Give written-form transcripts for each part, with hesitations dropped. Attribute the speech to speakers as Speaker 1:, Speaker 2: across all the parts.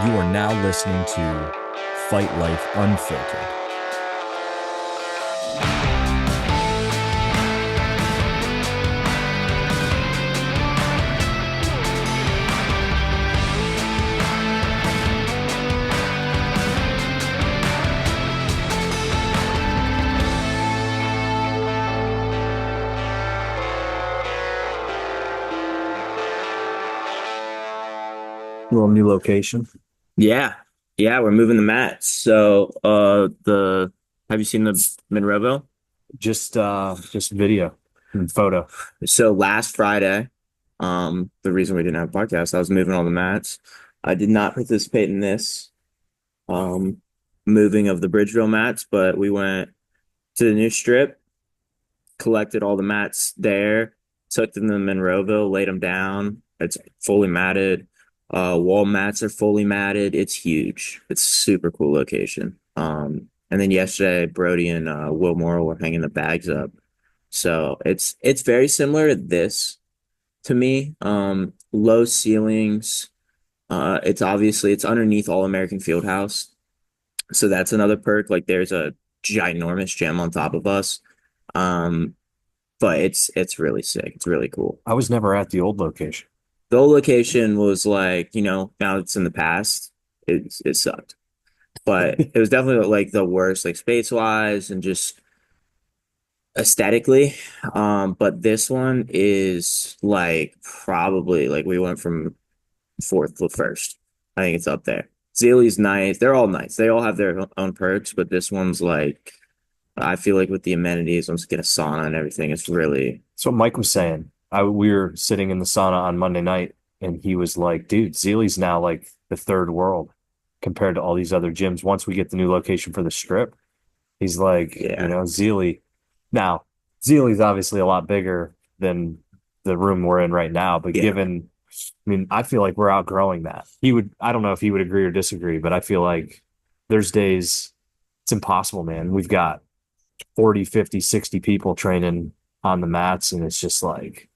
Speaker 1: You are now listening to Fight Life Unfiltered. Little new location.
Speaker 2: Yeah. Yeah, we're moving the mats. So the have you seen the Monroeville?
Speaker 1: Just video and photo.
Speaker 2: So last Friday, the reason we didn't have a podcast, I was moving all the mats. I did not participate in this um moving of the Bridgeville mats, but we went to the new strip, collected all the mats there, took them to Monroeville, laid them down. It's fully matted. Wall mats are fully matted. It's huge. It's a super cool location. And then yesterday, Brody and Will Morrow were hanging the bags up. So it's very similar to this to me. Low ceilings. It's underneath All American Fieldhouse. So that's another perk. Like there's a ginormous gym on top of us. Um, but it's really sick. It's really cool.
Speaker 1: I was never at the old location.
Speaker 2: The old location was like, now it's in the past. It sucked. But it was definitely like the worst, like space wise and just aesthetically. But this one is like probably like we went from fourth to first. I think it's up there. Zealy's nice. They're all nice. They all have their own perks, but this one's like I feel like with the amenities, once you get a sauna and everything, it's really
Speaker 1: That's what Mike was saying. We were sitting in the sauna on Monday night, and he was like, "Dude, Zealy's now like the third world compared to all these other gyms. Once we get the new location for the strip, he's like,
Speaker 2: yeah.
Speaker 1: Zealy. Now, Zealy's obviously a lot bigger than the room we're in right now, but
Speaker 2: Yeah.
Speaker 1: I feel like we're outgrowing that. I don't know if he would agree or disagree, but I feel like there's days it's impossible, man. We've got 40, 50, 60 people training on the mats, and it's just like,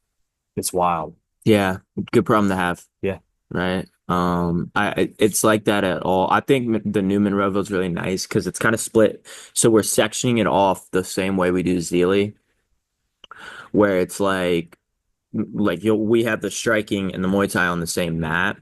Speaker 1: it's wild.
Speaker 2: Yeah. Good problem to have.
Speaker 1: Yeah.
Speaker 2: Right. It's like that at all. I think the new Monroeville is really nice because it's kind of split. So we're sectioning it off the same way we do Zealy, where it's like we have the striking and the Muay Thai on the same mat,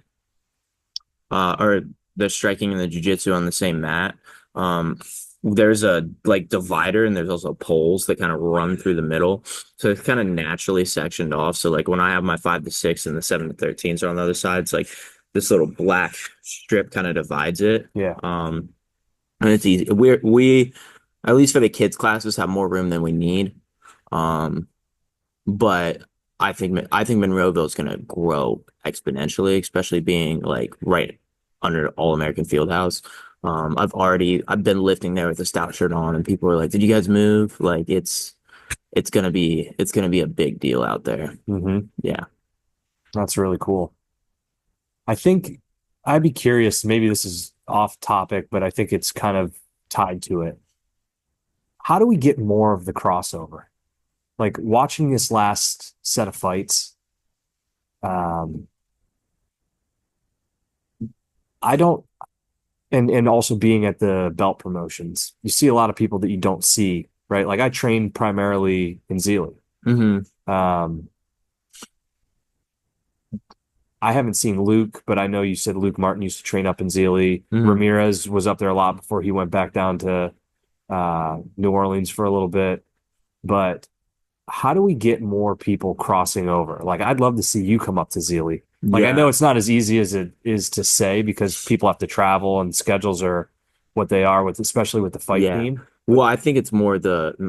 Speaker 2: or the striking and the jiu-jitsu on the same mat. Um, there's a like divider and there's also poles that kind of run through the middle. So it's kind of naturally sectioned off. So like when I have my 5 to 6 and the 7 to 13s are on the other side, it's like this little black strip kind of divides it.
Speaker 1: Yeah.
Speaker 2: And it's easy. We at least for the kids classes have more room than we need. Um, but I think Monroeville is going to grow exponentially, especially being like right under All American Fieldhouse. I've been lifting there with a Stout shirt on, and people are like, "Did you guys move?" Like it's gonna be a big deal out there.
Speaker 1: Mm-hmm.
Speaker 2: Yeah.
Speaker 1: That's really cool. I think I'd be curious, maybe this is off topic, but I think it's kind of tied to it. How do we get more of the crossover? Like watching this last set of fights, um, I don't, and also being at the belt promotions, you see a lot of people that you don't see, right? Like I trained primarily in Zealand.
Speaker 2: Hmm.
Speaker 1: Um, I haven't seen Luke, but I know you said Luke Martin used to train up in Zealy.
Speaker 2: Hmm.
Speaker 1: Ramirez was up there a lot before he went back down to New Orleans for a little bit. But how do we get more people crossing over? Like, I'd love to see you come up to Zealy. Like, I know
Speaker 2: Yeah.
Speaker 1: it's not as easy as it is to say because people have to travel and schedules are what they are with, especially with the fight
Speaker 2: Yeah.
Speaker 1: team.
Speaker 2: Well, I think it's more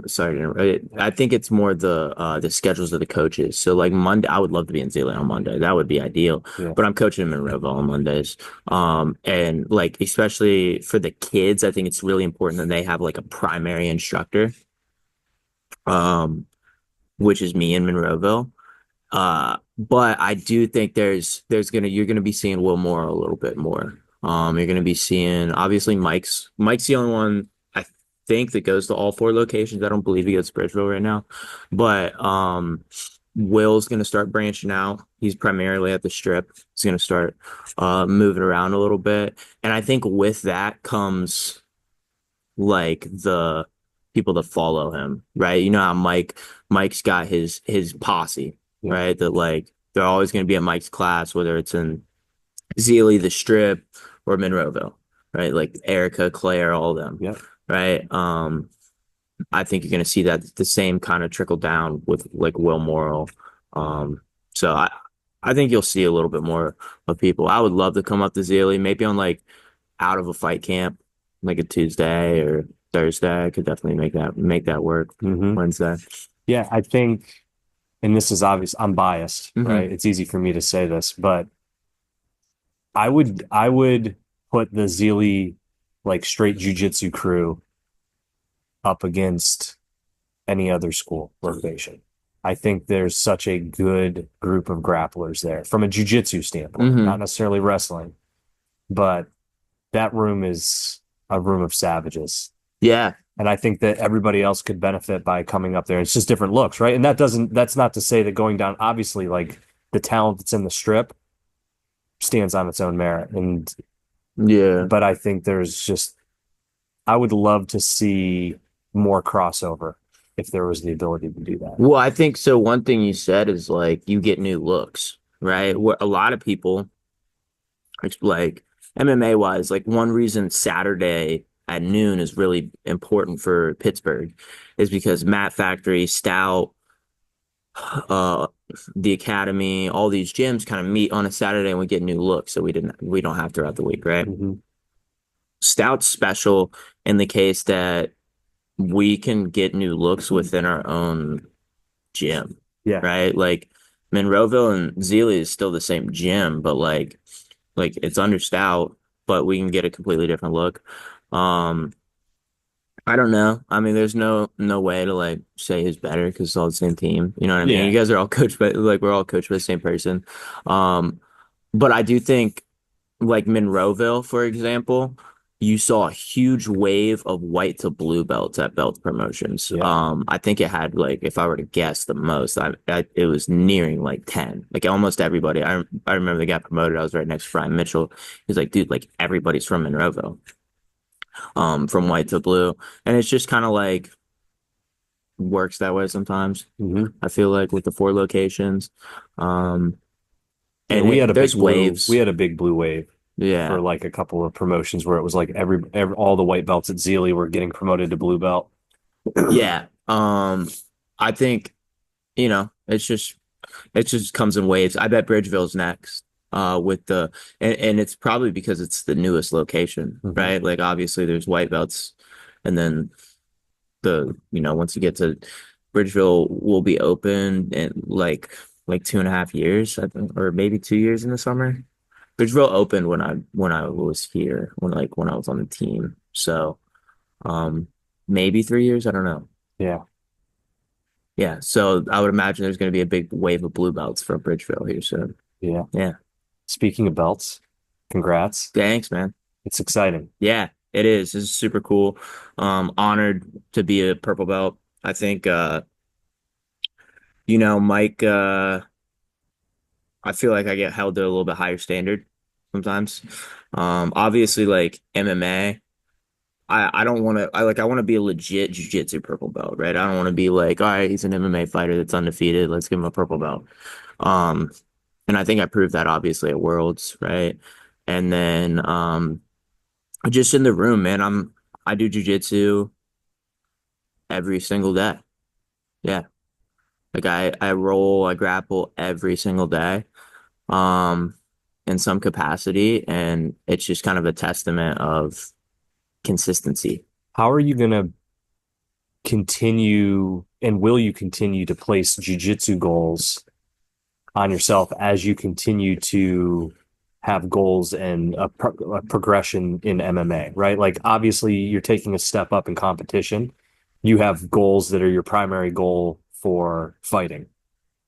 Speaker 2: sorry to interrupt. I think it's more the schedules of the coaches. So like Monday, I would love to be in Zealand on Monday. That would be ideal.
Speaker 1: Yeah.
Speaker 2: But I'm coaching in Monroeville on Mondays. And like especially for the kids, I think it's really important that they have like a primary instructor, um, which is me in Monroeville. But I do think you're gonna be seeing Will Moore a little bit more. You're gonna be seeing obviously Mike's the only one I think that goes to all four locations. I don't believe he goes to Bridgeville right now, but Will's going to start branching out. He's primarily at the strip. He's going to start moving around a little bit. And I think with that comes like the people that follow him, right? You know how Mike's got his posse,
Speaker 1: Yeah.
Speaker 2: right? That like they're always going to be at Mike's class, whether it's in Zealy, the strip, or Monroeville, right? Like Erica, Claire, all of them,
Speaker 1: Yeah.
Speaker 2: right? I think you're going to see that the same kind of trickle down with like Will Morrill. Um, so I think you'll see a little bit more of people. I would love to come up to Zealy, maybe on like out of a fight camp, like a Tuesday or Thursday. I could definitely make that work.
Speaker 1: Hmm.
Speaker 2: Wednesday.
Speaker 1: Yeah, I think, and this is obvious, I'm biased,
Speaker 2: Hmm.
Speaker 1: right? It's easy for me to say this, but I would put the Zealy like straight jujitsu crew up against any other school rotation. I think there's such a good group of grapplers there from a jujitsu standpoint, not
Speaker 2: Hmm.
Speaker 1: necessarily wrestling, but that room is a room of savages.
Speaker 2: Yeah.
Speaker 1: And I think that everybody else could benefit by coming up there. It's just different looks, right? And that's not to say that going down, obviously, like the talent that's in the strip stands on its own merit.
Speaker 2: Yeah.
Speaker 1: But I think I would love to see more crossover if there was the ability to do that.
Speaker 2: Well, I think so. One thing you said is like you get new looks, right? Where a lot of people, it's like MMA wise, like one reason Saturday at noon is really important for Pittsburgh is because Matt Factory, Stout, uh, the Academy, all these gyms kind of meet on a Saturday and we get new looks, so we don't have throughout the week, right?
Speaker 1: Hmm.
Speaker 2: Stout's special in the case that we can get new looks within our own gym,
Speaker 1: Yeah.
Speaker 2: right? Like Monroeville and Zealy is still the same gym, but like it's under Stout, but we can get a completely different look. Um, I don't know. I mean, there's no way to like say who's better because it's all the same team. You know what I mean?
Speaker 1: Yeah.
Speaker 2: You guys are all coached by like we're all coached by the same person. Um, but I do think like Monroeville, for example, you saw a huge wave of white to blue belts at belt promotions.
Speaker 1: Yeah.
Speaker 2: I think it had like, if I were to guess the most, it was nearing like 10. Like almost everybody. I remember they got promoted. I was right next to Brian Mitchell. He's like, dude, like everybody's from Monroeville, from white to blue. And it's just kind of like works that way sometimes.
Speaker 1: Hmm.
Speaker 2: I feel like with the four locations. Um,
Speaker 1: Yeah,
Speaker 2: and there's
Speaker 1: we
Speaker 2: waves.
Speaker 1: had a big blue wave for
Speaker 2: Yeah.
Speaker 1: like a couple of promotions where it was like every all the white belts at Zealy were getting promoted to blue belt.
Speaker 2: Yeah. I think, it just comes in waves. I bet Bridgeville's next. With and it's probably because it's the newest location,
Speaker 1: Hmm.
Speaker 2: right? Like obviously there's white belts, and then once you get to Bridgeville will be open in like 2.5 years, I think, or maybe 2 years in the summer. Bridgeville opened when I was here, when I was on the team. So maybe 3 years, I don't know.
Speaker 1: Yeah.
Speaker 2: Yeah, so I would imagine there's going to be a big wave of blue belts from Bridgeville here soon.
Speaker 1: Yeah.
Speaker 2: Yeah.
Speaker 1: Speaking of belts, congrats.
Speaker 2: Thanks, man.
Speaker 1: It's exciting.
Speaker 2: Yeah, it is. This is super cool. Honored to be a purple belt. I think Mike, I feel like I get held to a little bit higher standard sometimes. Obviously like MMA, I don't want to I want to be a legit jiu-jitsu purple belt, right? I don't want to be like, all right, he's an MMA fighter that's undefeated. Let's give him a purple belt. Um, and I think I proved that obviously at Worlds, right? And then just in the room, man, I do jiu-jitsu every single day. Yeah. Like I roll, I grapple every single day. Um, in some capacity, and it's just kind of a testament of consistency.
Speaker 1: How are you going to continue and will you continue to place jujitsu goals on yourself as you continue to have goals and a progression in MMA, right? Like obviously you're taking a step up in competition. You have goals that are your primary goal for fighting,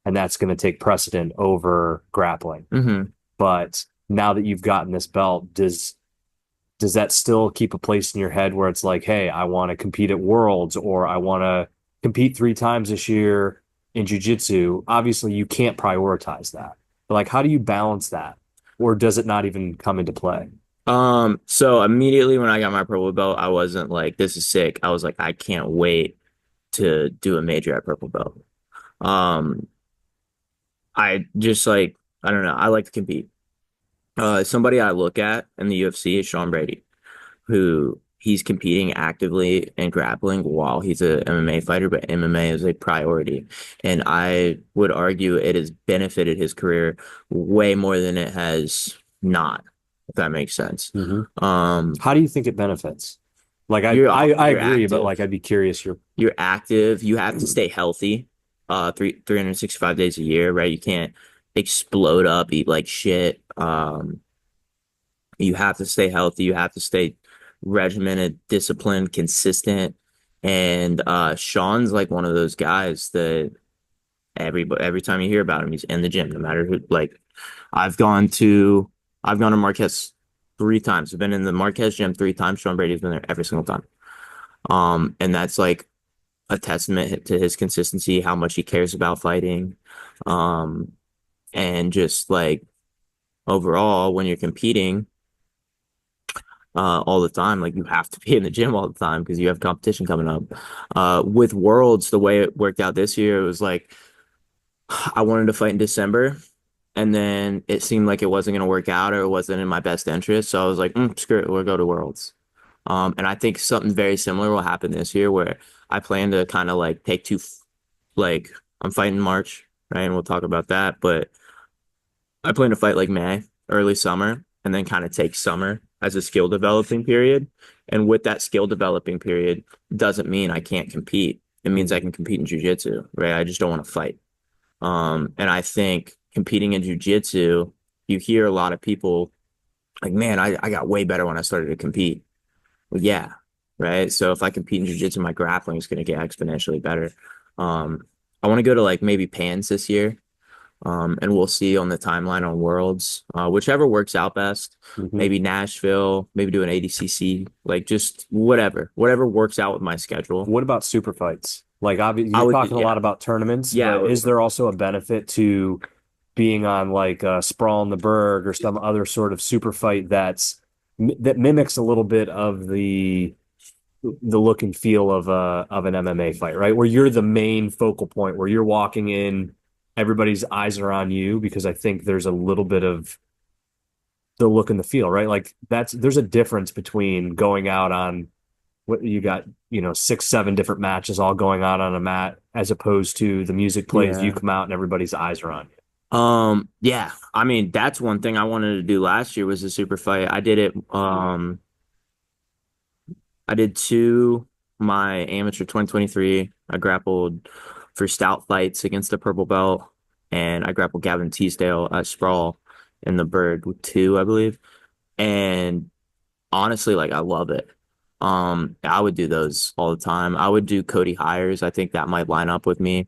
Speaker 1: and that's going to take precedent over grappling.
Speaker 2: Hmm.
Speaker 1: But now that you've gotten this belt, does that still keep a place in your head where it's like, hey, I want to compete at Worlds or I want to compete 3 times this year? in jiu-jitsu, obviously you can't prioritize that. But like, how do you balance that? Or does it not even come into play?
Speaker 2: So immediately when I got my purple belt, I wasn't like, this is sick. I was like, I can't wait to do a major at purple belt. Um, I just like, I don't know, I like to compete. Somebody I look at in the UFC is Sean Brady, who he's competing actively and grappling while he's a MMA fighter, but MMA is a priority. And I would argue it has benefited his career way more than it has not, if that makes sense.
Speaker 1: Hmm.
Speaker 2: Um,
Speaker 1: How do you think it benefits? Like I
Speaker 2: you're
Speaker 1: agree, but
Speaker 2: active.
Speaker 1: like I'd be curious your
Speaker 2: You're active. You have to stay healthy, 365 days a year, right? You can't explode up, eat like shit. You have to stay healthy. You have to stay regimented, disciplined, consistent. And Sean's like one of those guys that every time you hear about him, he's in the gym, no matter who. Like I've gone to I've gone to Marquez 3 times. I've been in the Marquez gym 3 times. Sean Brady's been there every single time. And that's like a testament to his consistency, how much he cares about fighting, um, and just like overall when you're competing all the time. Like you have to be in the gym all the time because you have competition coming up. With Worlds, the way it worked out this year, it was like I wanted to fight in December, and then it seemed like it wasn't going to work out or it wasn't in my best interest. So I was like, screw it, we'll go to Worlds. And I think something very similar will happen this year where I plan to kind of like take like I'm fighting in March, right? And we'll talk about that, but I plan to fight like May, early summer, and then kind of take summer as a skill developing period. And with that skill developing period, doesn't mean I can't compete. It means I can compete in jiu-jitsu, right? I just don't want to fight. And I think competing in jiu-jitsu, you hear a lot of people like, man, I got way better when I started to compete. Well, yeah, right. So if I compete in jiu-jitsu, my grappling is going to get exponentially better. Um, I want to go to like maybe Pans this year. And we'll see on the timeline on Worlds, whichever works out best.
Speaker 1: Mhm.
Speaker 2: Maybe Nashville, maybe do an ADCC, like just whatever works out with my schedule.
Speaker 1: What about super fights? Like obviously
Speaker 2: I
Speaker 1: you're
Speaker 2: would,
Speaker 1: talking a
Speaker 2: yeah,
Speaker 1: lot about tournaments,
Speaker 2: yeah,
Speaker 1: but is there also a benefit to being on like Sprawl in the Berg or some other sort of super fight that mimics a little bit of the look and feel of an MMA fight, right? Where you're the main focal point, where you're walking in, everybody's eyes are on you because I think there's a little bit of the look and the feel, right? Like there's a difference between going out on what you got, 6, 7 different matches all going on a mat, as opposed to the music plays, you
Speaker 2: yeah.
Speaker 1: come out and everybody's eyes are on you.
Speaker 2: Yeah. I mean, that's one thing I wanted to do last year was a super fight. I did it. I did two my amateur 2023. I grappled for stout fights against a purple belt, and I grappled Gavin Teasdale at Sprawl in the Bird with two, I believe. And honestly, like I love it. I would do those all the time. I would do Cody Hires. I think that might line up with me.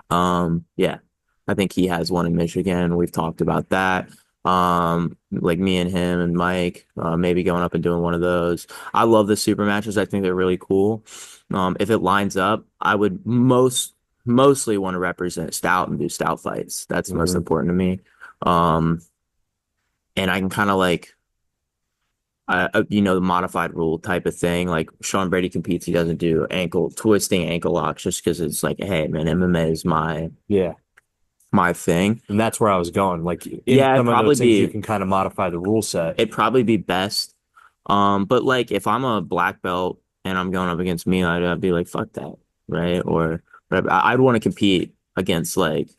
Speaker 2: Yeah, I think he has one in Michigan. We've talked about that. Like me and him and Mike, maybe going up and doing one of those. I love the super matches. I think they're really cool. If it lines up, I would mostly want to represent Stout and do Stout fights. That's the most
Speaker 1: Hmm.
Speaker 2: important to me. Um, and I can kind of like, the modified rule type of thing. Like Sean Brady competes, he doesn't do ankle twisting ankle locks just because it's like, hey man, MMA is
Speaker 1: Yeah.
Speaker 2: my thing.
Speaker 1: And that's where I was going. Like in
Speaker 2: Yeah,
Speaker 1: some of those things, you can kind of modify the rule set.
Speaker 2: it'd probably be best. But like if I'm a black belt and I'm going up against me, I'd be like, fuck that, right? Or whatever. I'd want to compete against like,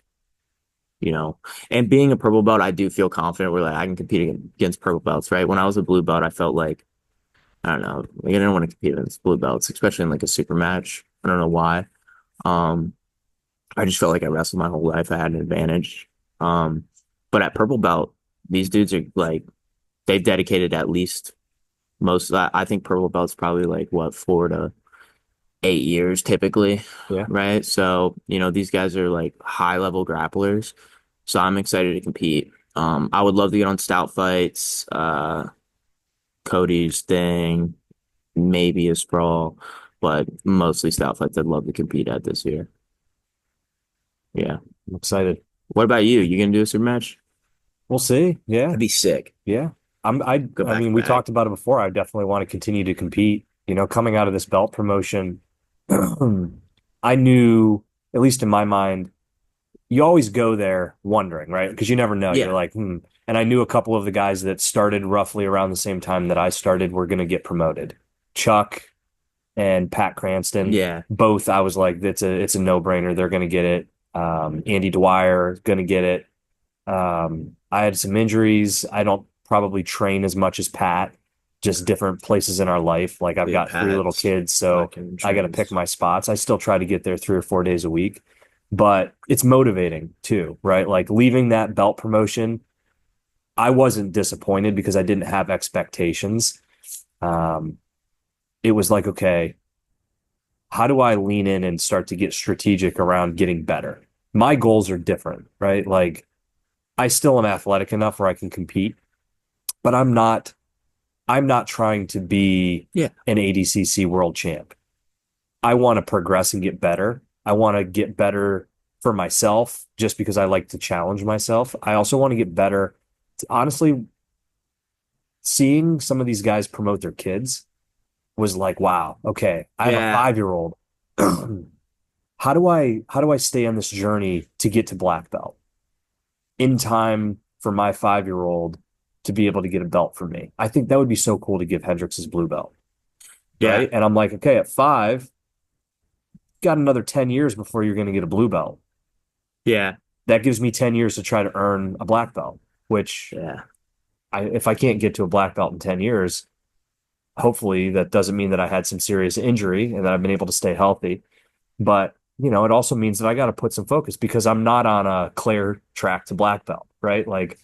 Speaker 2: you know, and being a purple belt, I do feel confident where like I can compete against purple belts, right? When I was a blue belt, I felt like I don't know, like, I didn't want to compete against blue belts, especially in like a super match. I don't know why. Um, I just felt like I wrestled my whole life. I had an advantage. Um, but at purple belt, these dudes are like they've dedicated at least most. I think purple belt's probably like what 4 to 8 years typically,
Speaker 1: Yeah.
Speaker 2: right? So these guys are like high level grapplers. So I'm excited to compete. I would love to get on stout fights, Cody's thing, maybe a sprawl, but mostly stout fights I'd love to compete at this year. Yeah.
Speaker 1: I'm excited.
Speaker 2: What about you? You gonna do a super match?
Speaker 1: We'll see. Yeah.
Speaker 2: That'd be sick.
Speaker 1: Yeah.
Speaker 2: Go
Speaker 1: I
Speaker 2: back
Speaker 1: mean,
Speaker 2: to
Speaker 1: we
Speaker 2: back.
Speaker 1: talked about it before. I definitely want to continue to compete. Coming out of this belt promotion, I knew, at least in my mind, you always go there wondering, right? Because you never know. You're
Speaker 2: Yeah.
Speaker 1: like, hmm. And I knew a couple of the guys that started roughly around the same time that I started were going to get promoted. Chuck and Pat Cranston,
Speaker 2: Yeah.
Speaker 1: both I was like, it's a no-brainer. They're going to get it. Andy Dwyer going to get it. I had some injuries. I don't probably train as much as Pat, just different places in our life. Like I've
Speaker 2: Yeah,
Speaker 1: got three little
Speaker 2: Pat's
Speaker 1: kids, so
Speaker 2: fucking
Speaker 1: I got to pick
Speaker 2: trains.
Speaker 1: my spots. I still try to get there 3 or 4 days a week, but it's motivating too, right? Like leaving that belt promotion, I wasn't disappointed because I didn't have expectations. Um, it was like, okay, how do I lean in and start to get strategic around getting better? My goals are different, right? Like I still am athletic enough where I can compete, but I'm not trying to be
Speaker 2: Yeah.
Speaker 1: an ADCC world champ. I want to progress and get better. I want to get better for myself just because I like to challenge myself. I also want to get better. Honestly, seeing some of these guys promote their kids was like, wow, okay, I have a
Speaker 2: Yeah.
Speaker 1: 5 year old. How do I stay on this journey to get to black belt in time for my 5 year old to be able to get a belt from me? I think that would be so cool to give Hendricks his blue belt,
Speaker 2: Yeah.
Speaker 1: right? And I'm like, okay, at 5, got another 10 years before you're going to get a blue belt.
Speaker 2: Yeah.
Speaker 1: That gives me 10 years to try to earn a black belt, which
Speaker 2: Yeah.
Speaker 1: if I can't get to a black belt in 10 years, hopefully that doesn't mean that I had some serious injury and that I've been able to stay healthy. But, it also means that I got to put some focus because I'm not on a clear track to black belt, right? Like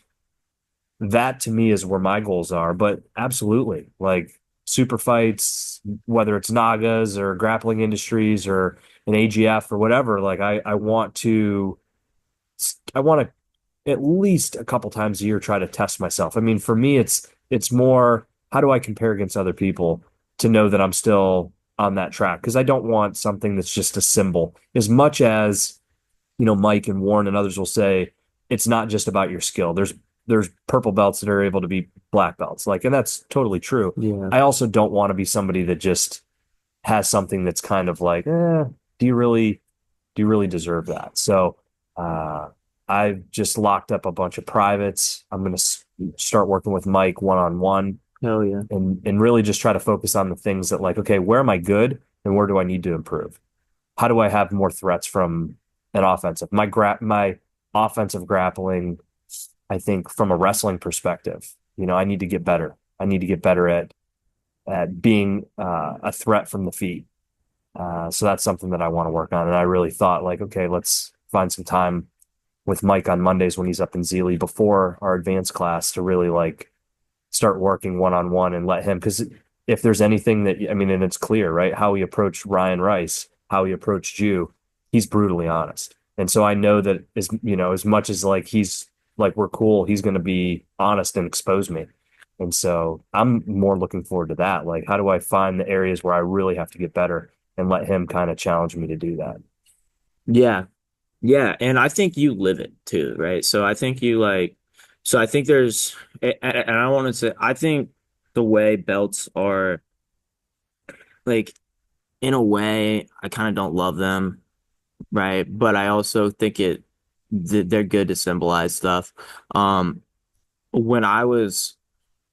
Speaker 1: that to me is where my goals are. But absolutely, like super fights, whether it's Nagas or grappling industries or an AGF or whatever, like I want to at least a couple times a year try to test myself. I mean, for me, it's more how do I compare against other people to know that I'm still on that track? Because I don't want something that's just a symbol. As much as Mike and Warren and others will say, it's not just about your skill. There's purple belts that are able to be black belts, like, and that's totally true.
Speaker 2: Yeah.
Speaker 1: I also don't want to be somebody that just has something that's kind of like, do you really deserve that? So uh, I've just locked up a bunch of privates. I'm going to start working with Mike one on one
Speaker 2: Hell yeah.
Speaker 1: and really just try to focus on the things that like, okay, where am I good and where do I need to improve? How do I have more threats from an offensive? My offensive grappling, I think from a wrestling perspective, I need to get better. I need to get better at being a threat from the feet. So that's something that I want to work on. And I really thought like, okay, let's find some time with Mike on Mondays when he's up in Zealy before our advanced class to really like start working one on one and let him, because if there's anything that, I mean, and it's clear, right? How he approached Ryan Rice, how he approached you, he's brutally honest. And so I know that as much as like he's like, we're cool, he's going to be honest and expose me. And so I'm more looking forward to that. Like, how do I find the areas where I really have to get better and let him kind of challenge me to do that?
Speaker 2: Yeah. Yeah. And I think you live it too, right? So I think you like, so I think there's, and I want to say, I think the way belts are like, in a way, I kind of don't love them, right? But I also think they're good to symbolize stuff. Um, when I was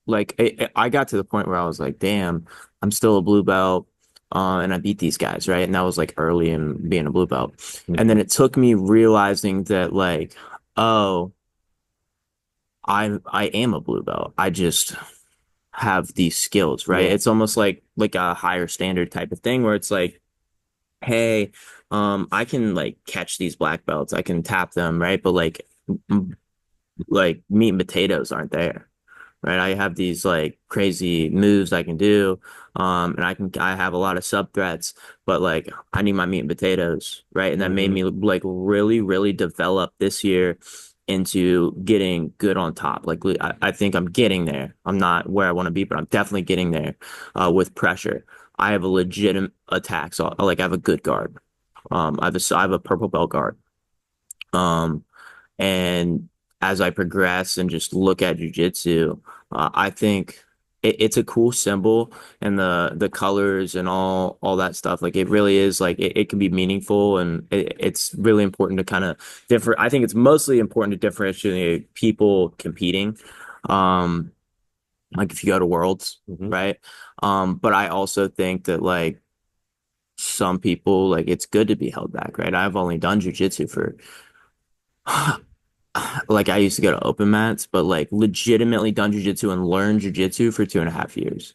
Speaker 2: like, I got to the point where I was like, damn, I'm still a blue belt. And I beat these guys, right? And that was like early in being a blue belt. And then
Speaker 1: Mhm.
Speaker 2: it took me realizing that like, oh, I am a blue belt. I just have these skills, right?
Speaker 1: Yeah.
Speaker 2: It's almost like a higher standard type of thing where it's like, hey, I can like catch these black belts. I can tap them, right? But like meat and potatoes aren't there, right? I have these like crazy moves I can do. And I have a lot of sub threats, but like I need my meat and potatoes, right? And that made
Speaker 1: Hmm.
Speaker 2: me like really, really develop this year into getting good on top. Like I think I'm getting there. I'm not where I want to be, but I'm definitely getting there with pressure. I have a legitimate attack, so like I have a good guard. I have a purple belt guard. Um, and as I progress and just look at jujitsu, I think it's a cool symbol, and the colors and all that stuff. Like it really is like it can be meaningful, and it's really important to kind of differ. I think it's mostly important to differentiate people competing. Um, like if you go to Worlds,
Speaker 1: Hmm.
Speaker 2: right? But I also think that like some people like it's good to be held back, right? I've only done jujitsu for like I used to go to open mats, but like legitimately done jujitsu and learned jujitsu for 2.5 years.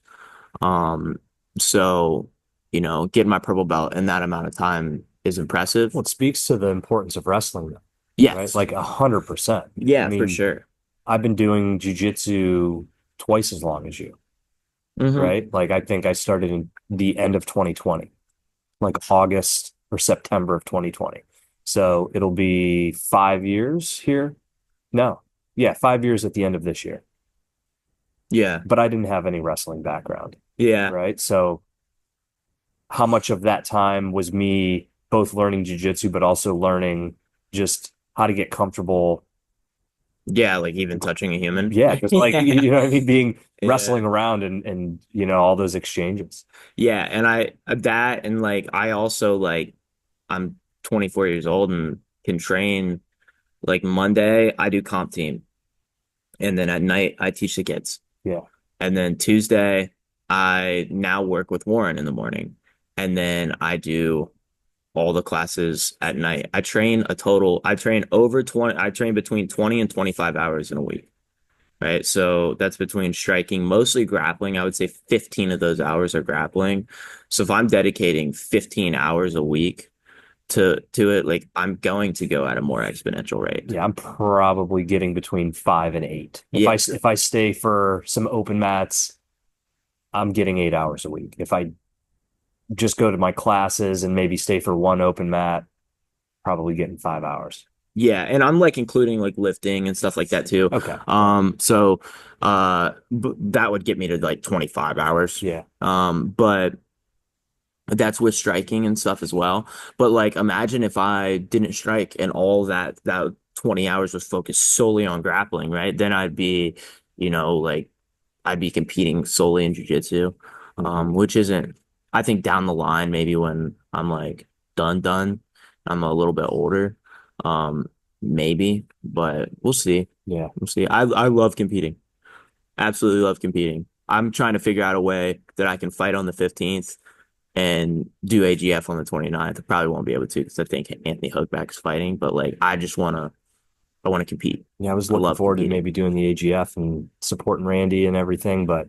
Speaker 2: Um, so getting my purple belt in that amount of time is impressive.
Speaker 1: Well, it speaks to the importance of wrestling, though, right?
Speaker 2: Yes.
Speaker 1: Like 100%. I
Speaker 2: Yeah, for
Speaker 1: mean,
Speaker 2: sure.
Speaker 1: I've been doing jujitsu twice as long as you,
Speaker 2: Hmm.
Speaker 1: right? Like I think I started in the end of 2020, like August or September of 2020. So it'll be 5 years here. No, yeah, 5 years at the end of this year.
Speaker 2: Yeah.
Speaker 1: But I didn't have any wrestling background,
Speaker 2: Yeah.
Speaker 1: right? So how much of that time was me both learning jujitsu, but also learning just how to get comfortable?
Speaker 2: Yeah, like even touching a human.
Speaker 1: Yeah, because like
Speaker 2: Yeah.
Speaker 1: you know what I mean, being
Speaker 2: Yeah.
Speaker 1: wrestling around and all those exchanges.
Speaker 2: Yeah, and I that and like I also like I'm 24 years old and can train like Monday I do comp team, and then at night I teach the kids.
Speaker 1: Yeah,
Speaker 2: And then Tuesday I now work with Warren in the morning. And then I do all the classes at night. I train over 20, I train between 20 and 25 hours in a week. Right. So that's between striking, mostly grappling. I would say 15 of those hours are grappling. So if I'm dedicating 15 hours a week to it, like I'm going to go at a more exponential rate.
Speaker 1: yeah, I'm probably getting between 5 and 8. If I
Speaker 2: Yeah.
Speaker 1: if I stay for some open mats, I'm getting 8 hours a week. If I just go to my classes and maybe stay for one open mat, probably getting 5 hours.
Speaker 2: Yeah, and I'm like including like lifting and stuff like that too.
Speaker 1: Okay. Yeah.
Speaker 2: So that would get me to like 25 hours.
Speaker 1: Yeah.
Speaker 2: But that's with striking and stuff as well. But like imagine if I didn't strike and all that 20 hours was focused solely on grappling, right? Then like I'd be competing solely in jiu-jitsu.
Speaker 1: Mhm.
Speaker 2: Which isn't I think down the line, maybe when I'm like done, I'm a little bit older. Maybe, but we'll see.
Speaker 1: Yeah.
Speaker 2: We'll see. I love competing. Absolutely love competing. I'm trying to figure out a way that I can fight on the 15th and do AGF on the 29th. I probably won't be able to because I think Anthony Hookback's fighting, but like I want to compete.
Speaker 1: Yeah, I was
Speaker 2: I
Speaker 1: looking
Speaker 2: love
Speaker 1: forward to
Speaker 2: competing.
Speaker 1: maybe doing the AGF and supporting Randy and everything, but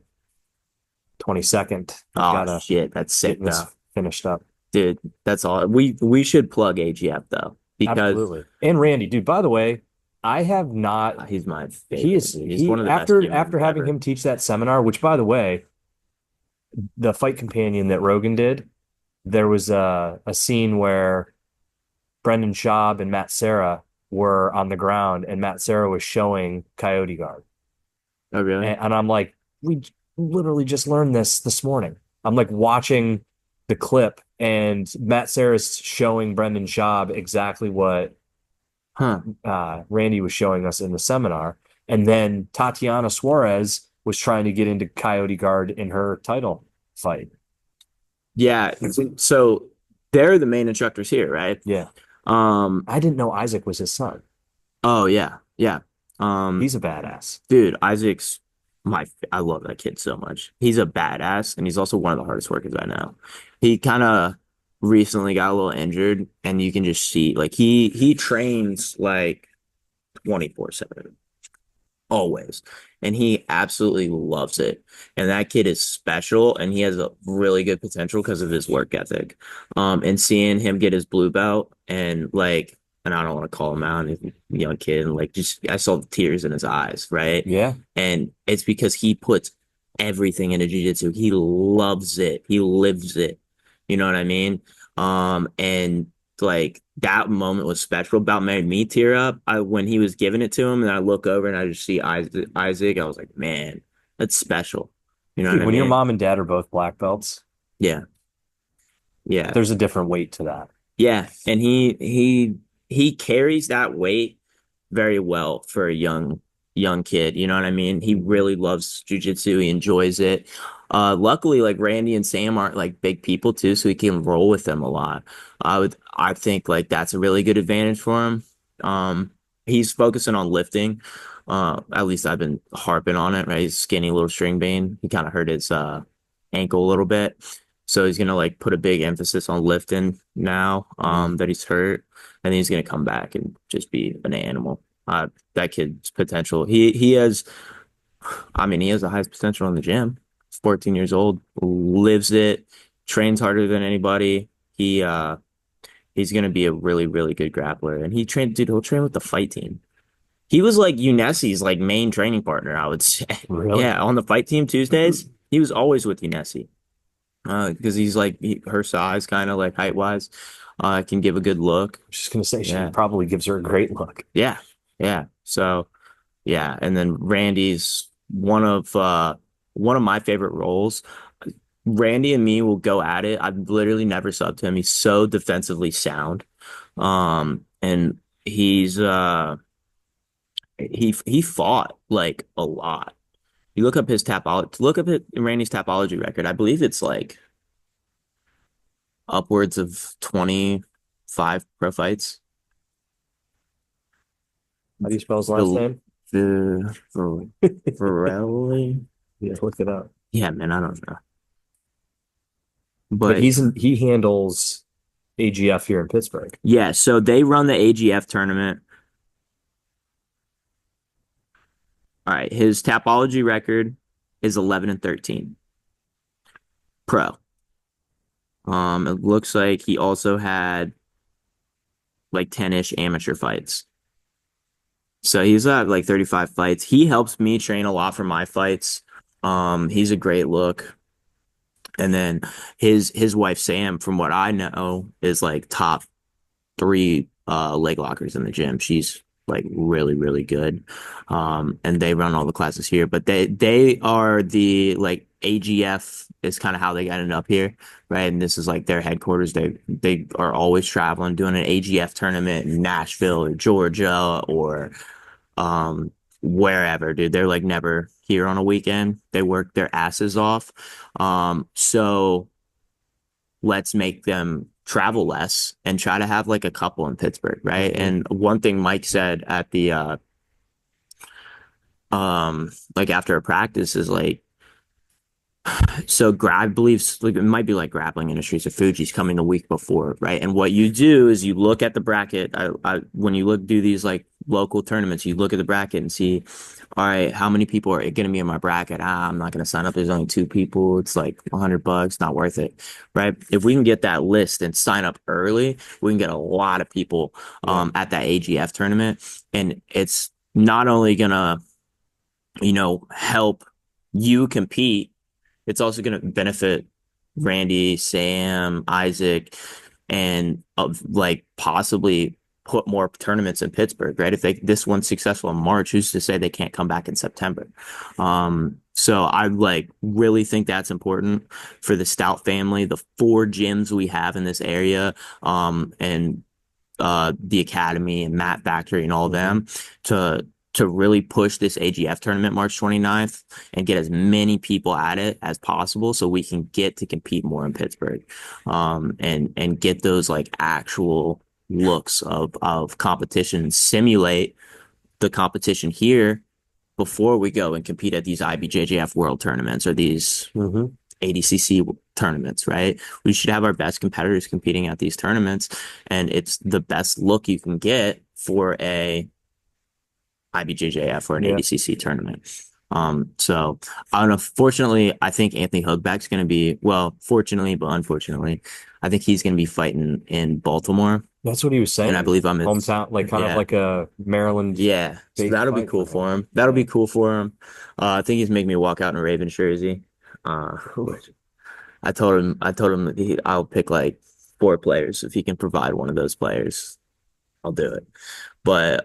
Speaker 1: 22nd, I've
Speaker 2: Oh
Speaker 1: got to
Speaker 2: shit, that's sick
Speaker 1: getting this
Speaker 2: though.
Speaker 1: finished up.
Speaker 2: Dude, that's all. We should plug AGF though, because
Speaker 1: Absolutely. And Randy, dude, by the way, I have not
Speaker 2: he's my
Speaker 1: he
Speaker 2: favorite.
Speaker 1: is
Speaker 2: Dude. He's one
Speaker 1: he
Speaker 2: of the best humans
Speaker 1: after having
Speaker 2: ever.
Speaker 1: him teach that seminar, which by the way, the fight companion that Rogan did, there was a scene where Brendan Schaub and Matt Serra were on the ground and Matt Serra was showing Coyote Guard.
Speaker 2: Oh, really?
Speaker 1: And I'm like, we literally just learned this morning. I'm like watching the clip and Matt Serra's showing Brendan Schaub exactly what
Speaker 2: Huh.
Speaker 1: Randy was showing us in the seminar. And then Tatiana Suarez was trying to get into Coyote Guard in her title fight.
Speaker 2: Yeah. So they're the main instructors here, right?
Speaker 1: Yeah.
Speaker 2: Um,
Speaker 1: I didn't know Isaac was his son.
Speaker 2: oh yeah, yeah.
Speaker 1: He's a badass.
Speaker 2: Dude, I love that kid so much. He's a badass and he's also one of the hardest workers I know. He kind of recently got a little injured and you can just see like he trains like 24/7 always. And he absolutely loves it. And that kid is special and he has a really good potential because of his work ethic. And seeing him get his blue belt and like, and I don't want to call him out, he's a young kid, and like just I saw the tears in his eyes, right?
Speaker 1: Yeah.
Speaker 2: And it's because he puts everything into jiu-jitsu. He loves it. He lives it. You know what I mean? And like that moment was special. About made me tear up. When he was giving it to him, and I look over and I just see Isaac. I was like, man, that's special. You know what
Speaker 1: Dude,
Speaker 2: I
Speaker 1: when your
Speaker 2: mean?
Speaker 1: mom and dad are both black belts,
Speaker 2: Yeah, yeah,
Speaker 1: there's a different weight to that.
Speaker 2: yeah. And he he carries that weight very well for a young kid. You know what I mean? He really loves jujitsu. He enjoys it. Luckily, like Randy and Sam aren't like big people too, so he can roll with them a lot. I think like that's a really good advantage for him. Um, he's focusing on lifting. At least I've been harping on it, right? He's skinny little string bean. He kind of hurt his ankle a little bit. So he's gonna like put a big emphasis on lifting now,
Speaker 1: Mhm.
Speaker 2: that he's hurt, and then he's gonna come back and just be an animal. That kid's potential. He has, I mean, he has the highest potential in the gym. He's 14 years old, lives it, trains harder than anybody. He's gonna be a really, really good grappler. And dude, he'll train with the fight team. He was like Unesi's like main training partner, I would say.
Speaker 1: Really?
Speaker 2: Yeah, on the fight team Tuesdays, he was always with Unesi. Because he's like her size, kind of like height wise, can give a good look.
Speaker 1: I'm just gonna say she
Speaker 2: Yeah,
Speaker 1: probably gives her a great look.
Speaker 2: yeah, yeah. So yeah, and then Randy's one of my favorite roles. Randy and me will go at it. I've literally never subbed him. He's so defensively sound. And he fought like a lot. You look up Randy's tapology record. I believe it's like upwards of 25 pro fights.
Speaker 1: How do you spell his last
Speaker 2: The
Speaker 1: name?
Speaker 2: the Varelli.
Speaker 1: Yeah, look it up.
Speaker 2: Yeah, man, I don't know.
Speaker 1: But
Speaker 2: But
Speaker 1: he handles AGF here in Pittsburgh.
Speaker 2: yeah, so they run the AGF tournament. All right, his tapology record is 11 and 13 pro. It looks like he also had like 10-ish amateur fights. So he's at like 35 fights. He helps me train a lot for my fights. He's a great look. And then his wife Sam, from what I know, is like top three leg lockers in the gym. She's like really, really good. And they run all the classes here, but they are the like AGF is kind of how they got it up here, right? And this is like their headquarters. They are always traveling, doing an AGF tournament in Nashville or Georgia or wherever, dude. They're like never here on a weekend. They work their asses off. So let's make them travel less and try to have like a couple in Pittsburgh, right?
Speaker 1: Hmm.
Speaker 2: And one thing Mike said at the like after a practice is like, so I believe like it might be like grappling industries of Fuji's coming the week before, right? And what you do is you look at the bracket. When you do these like local tournaments, you look at the bracket and see, all right, how many people are going to be in my bracket? I'm not going to sign up. There's only two people. It's like $100, not worth it, right? If we can get that list and sign up early, we can get a lot of people
Speaker 1: Yeah.
Speaker 2: at that AGF tournament, and it's not only gonna help you compete, it's also going to benefit Randy, Sam, Isaac, and like possibly put more tournaments in Pittsburgh, right? If this one's successful in March, who's to say they can't come back in September? So I like really think that's important for the Stout family, the four gyms we have in this area, and the Academy and Matt Factory and all
Speaker 1: Hmm.
Speaker 2: them to really push this AGF tournament March 29th and get as many people at it as possible so we can get to compete more in Pittsburgh, and get those like actual looks of competition and simulate the competition here before we go and compete at these IBJJF world tournaments or these
Speaker 1: Hmm.
Speaker 2: ADCC tournaments, right? We should have our best competitors competing at these tournaments, and it's the best look you can get for a IBJJF or an
Speaker 1: Yeah.
Speaker 2: ADCC tournament. So I don't know. Fortunately, I think Anthony Hogback's going to be, well, fortunately, but unfortunately, I think he's going to be fighting in Baltimore,
Speaker 1: That's what he was
Speaker 2: and I
Speaker 1: saying.
Speaker 2: believe I'm his,
Speaker 1: Hometown, like kind of
Speaker 2: yeah,
Speaker 1: like a Maryland
Speaker 2: yeah. So
Speaker 1: based
Speaker 2: that'll be
Speaker 1: fight for
Speaker 2: cool
Speaker 1: him.
Speaker 2: for him. That'll
Speaker 1: Yeah.
Speaker 2: be cool for him. I think he's making me walk out in a Ravens jersey. Which I told him that I'll pick like four players. If he can provide one of those players, I'll do it. But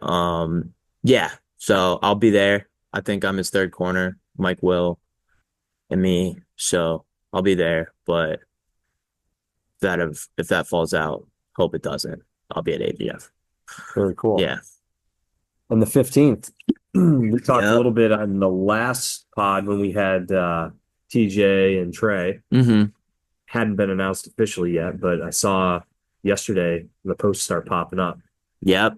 Speaker 2: yeah. So I'll be there. I think I'm his third corner, Mike Will and me. So I'll be there. But if that falls out, hope it doesn't. I'll be at AGF.
Speaker 1: Very cool.
Speaker 2: Yeah.
Speaker 1: And the 15th, we talked a
Speaker 2: Yep.
Speaker 1: little bit on the last pod when we had TJ and Trey.
Speaker 2: Hmm.
Speaker 1: Hadn't been announced officially yet, but I saw yesterday the posts start popping up.
Speaker 2: Yep.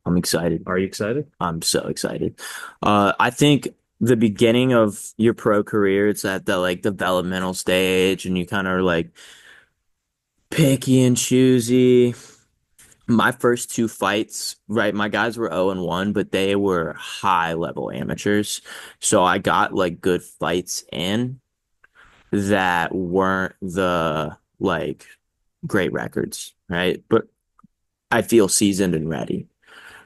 Speaker 2: I'm excited.
Speaker 1: Are you excited?
Speaker 2: I'm so excited. I think the beginning of your pro career, it's at the like developmental stage, and you kind of are like picky and choosy. My first two fights, right? My guys were 0 and 1, but they were high level amateurs. So I got like good fights in that weren't the like great records, right? But I feel seasoned and ready,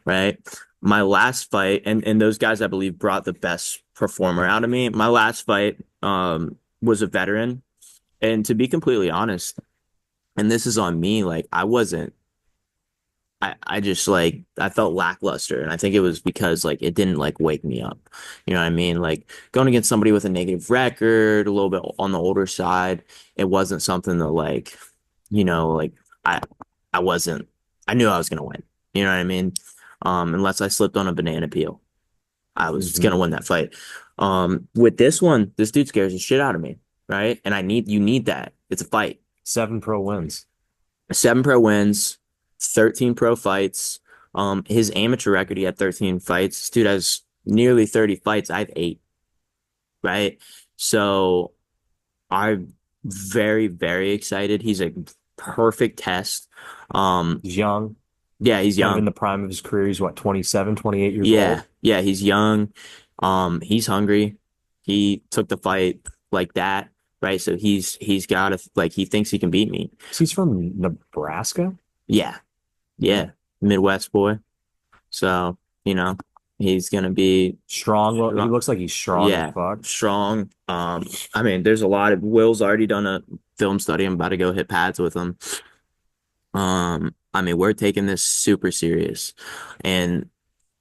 Speaker 2: right? My last fight, and those guys I believe brought the best performer out of me. My last fight was a veteran. And to be completely honest, and this is on me, like I wasn't I just like I felt lackluster, and I think it was because like it didn't like wake me up. You know what I mean? Like going against somebody with a negative record, a little bit on the older side, it wasn't something that like, like I I wasn't I knew I was gonna win. You know what I mean? Unless I slipped on a banana peel, I was
Speaker 1: Mm-hmm.
Speaker 2: gonna win that fight. With this one, this dude scares the shit out of me, right? And you need that. It's a fight.
Speaker 1: 7 pro wins.
Speaker 2: 7 pro wins, 13 pro fights. His amateur record, he had 13 fights. This dude has nearly 30 fights. I have 8, right? So I'm very, very excited. He's a perfect test. Um,
Speaker 1: He's young,
Speaker 2: yeah, he's
Speaker 1: kind of in
Speaker 2: young.
Speaker 1: the prime of his career. He's what, 27, 28 years
Speaker 2: Yeah,
Speaker 1: old?
Speaker 2: yeah, he's young. He's hungry. He took the fight like that, right? So he's got to like he thinks he can beat me.
Speaker 1: He's from Nebraska.
Speaker 2: Yeah, yeah, Midwest boy. So, he's gonna be
Speaker 1: Strong. Well, he
Speaker 2: strong.
Speaker 1: looks like he's strong as
Speaker 2: Yeah,
Speaker 1: fuck.
Speaker 2: strong. I mean, there's a lot of Will's already done a film study. I'm about to go hit pads with him. I mean, we're taking this super serious, and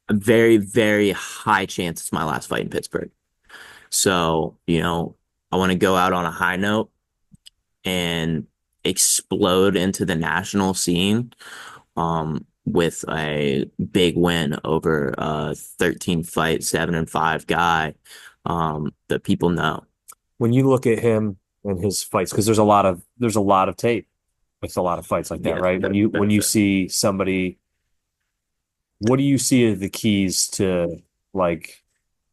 Speaker 2: a very, very high chance it's my last fight in Pittsburgh. So, I want to go out on a high note and explode into the national scene with a big win over a 13 fight, 7-5 guy that people know.
Speaker 1: When you look at him and his fights, because there's a lot of tape with a lot of fights like that,
Speaker 2: Yeah,
Speaker 1: right? When you see somebody, what do you see as the keys to, like,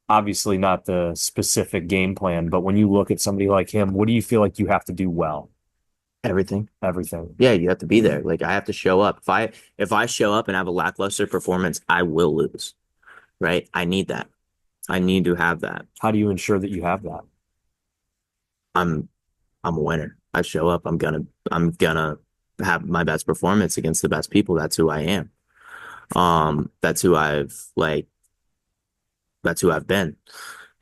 Speaker 1: obviously not the specific game plan, but when you look at somebody like him, what do you feel like you have to do well?
Speaker 2: everything.
Speaker 1: Everything.
Speaker 2: Yeah, you have to be there. Like I have to show up. If I show up and have a lackluster performance, I will lose. Right? I need that. I need to have that.
Speaker 1: How do you ensure that you have that?
Speaker 2: I'm I'm a winner. I show up, I'm gonna have my best performance against the best people. That's who I am. That's who I've been.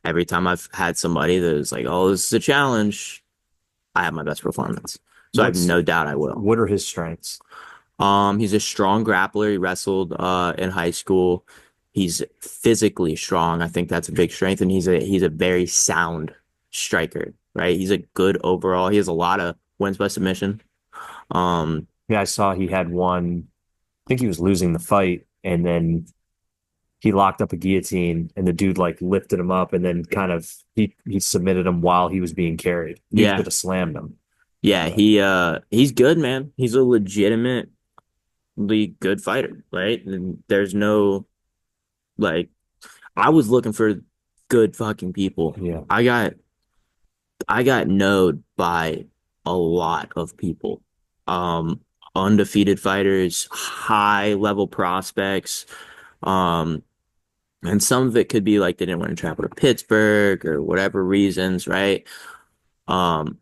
Speaker 2: Every time I've had somebody that is like, oh, this is a challenge, I have my best performance. So I have
Speaker 1: What's
Speaker 2: no doubt I will.
Speaker 1: what are his strengths?
Speaker 2: He's a strong grappler. He wrestled in high school. He's physically strong. I think that's a big strength, and he's a very sound striker, right? He's a good overall. He has a lot of wins by submission. Um,
Speaker 1: Yeah, I saw he had one. I think he was losing the fight, and then he locked up a guillotine, and the dude like lifted him up, and then kind of he submitted him while he was being carried. Dude could
Speaker 2: yeah,
Speaker 1: have slammed him.
Speaker 2: yeah,
Speaker 1: But
Speaker 2: he's good, man. He's a legitimately good fighter, right? And there's no like I was looking for good fucking people.
Speaker 1: yeah,
Speaker 2: I got knowed by a lot of people. Um, Undefeated fighters, high level prospects. Um, and some of it could be like they didn't want to travel to Pittsburgh or whatever reasons, right? Um,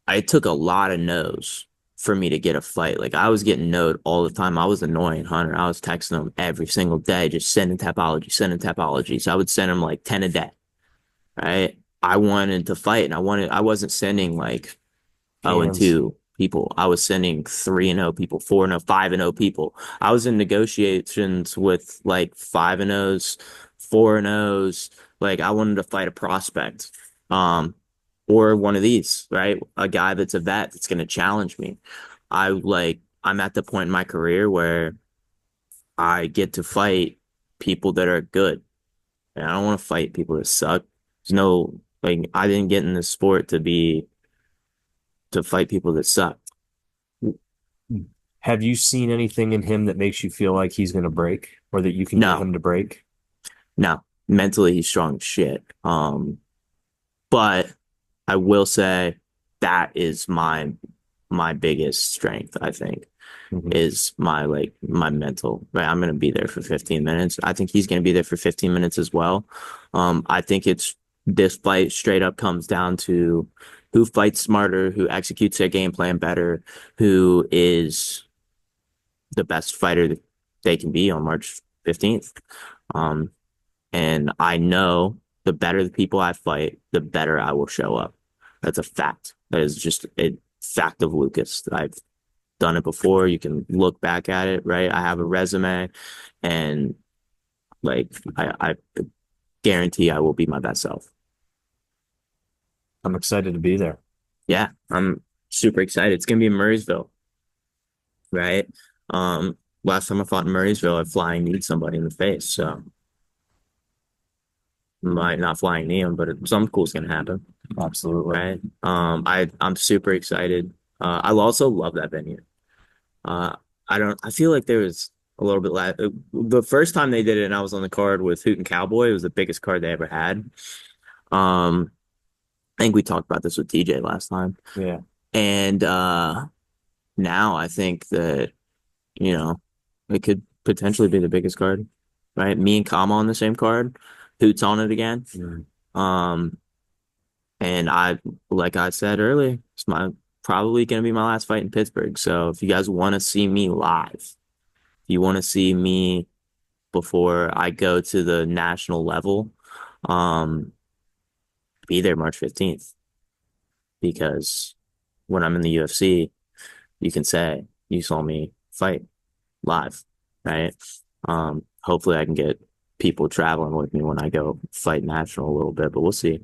Speaker 2: I took a lot of no's for me to get a fight. Like I was getting no'd all the time. I was annoying Hunter. I was texting him every single day, just sending topology, sending topology. So I would send him like 10 a day, right? I wanted to fight and I wasn't sending like 0 and
Speaker 1: cans.
Speaker 2: 2 people. I was sending 3 and 0 people, 4 and 0, 5 and 0 people. I was in negotiations with like 5 and 0s, 4 and 0s. Like I wanted to fight a prospect. Um, or one of these, right? A guy that's a vet that's going to challenge me. I'm at the point in my career where I get to fight people that are good. And I don't want to fight people that suck. There's no like I didn't get in this sport to fight people that suck.
Speaker 1: Have you seen anything in him that makes you feel like he's going to break or that you can get
Speaker 2: No,
Speaker 1: him to break?
Speaker 2: no. Mentally he's strong as shit. But I will say that is my biggest strength, I think,
Speaker 1: Mhm.
Speaker 2: is my mental, right? I'm gonna be there for 15 minutes. I think he's gonna be there for 15 minutes as well. I think it's this fight straight up comes down to who fights smarter, who executes their game plan better, who is the best fighter that they can be on March 15th. Um, and I know the better the people I fight, the better I will show up. That's a fact. That is just a fact of Lucas. I've done it before. You can look back at it, right? I have a resume and like I guarantee I will be my best self.
Speaker 1: I'm excited to be there.
Speaker 2: Yeah, I'm super excited. It's gonna be in Murraysville, right? Last time I fought in Murraysville, I flying kneed somebody in the face. So might not flying knee him, but something cool's gonna happen.
Speaker 1: Absolutely.
Speaker 2: Right. I'm super excited. I also love that venue. Uh, I feel like there was a little bit the first time they did it and I was on the card with Hoot and Cowboy, it was the biggest card they ever had. Um, I think we talked about this with TJ last time.
Speaker 1: Yeah.
Speaker 2: And now I think that, you know, it could potentially be the biggest card, right? Me and Kama on the same card, Hoot's on it again.
Speaker 1: Mm.
Speaker 2: Um, And like I said earlier, it's my probably going to be my last fight in Pittsburgh. So if you guys want to see me live, if you want to see me before I go to the national level, um, be there March 15th because when I'm in the UFC, you can say you saw me fight live, right? Hopefully I can get people traveling with me when I go fight national a little bit, but we'll see.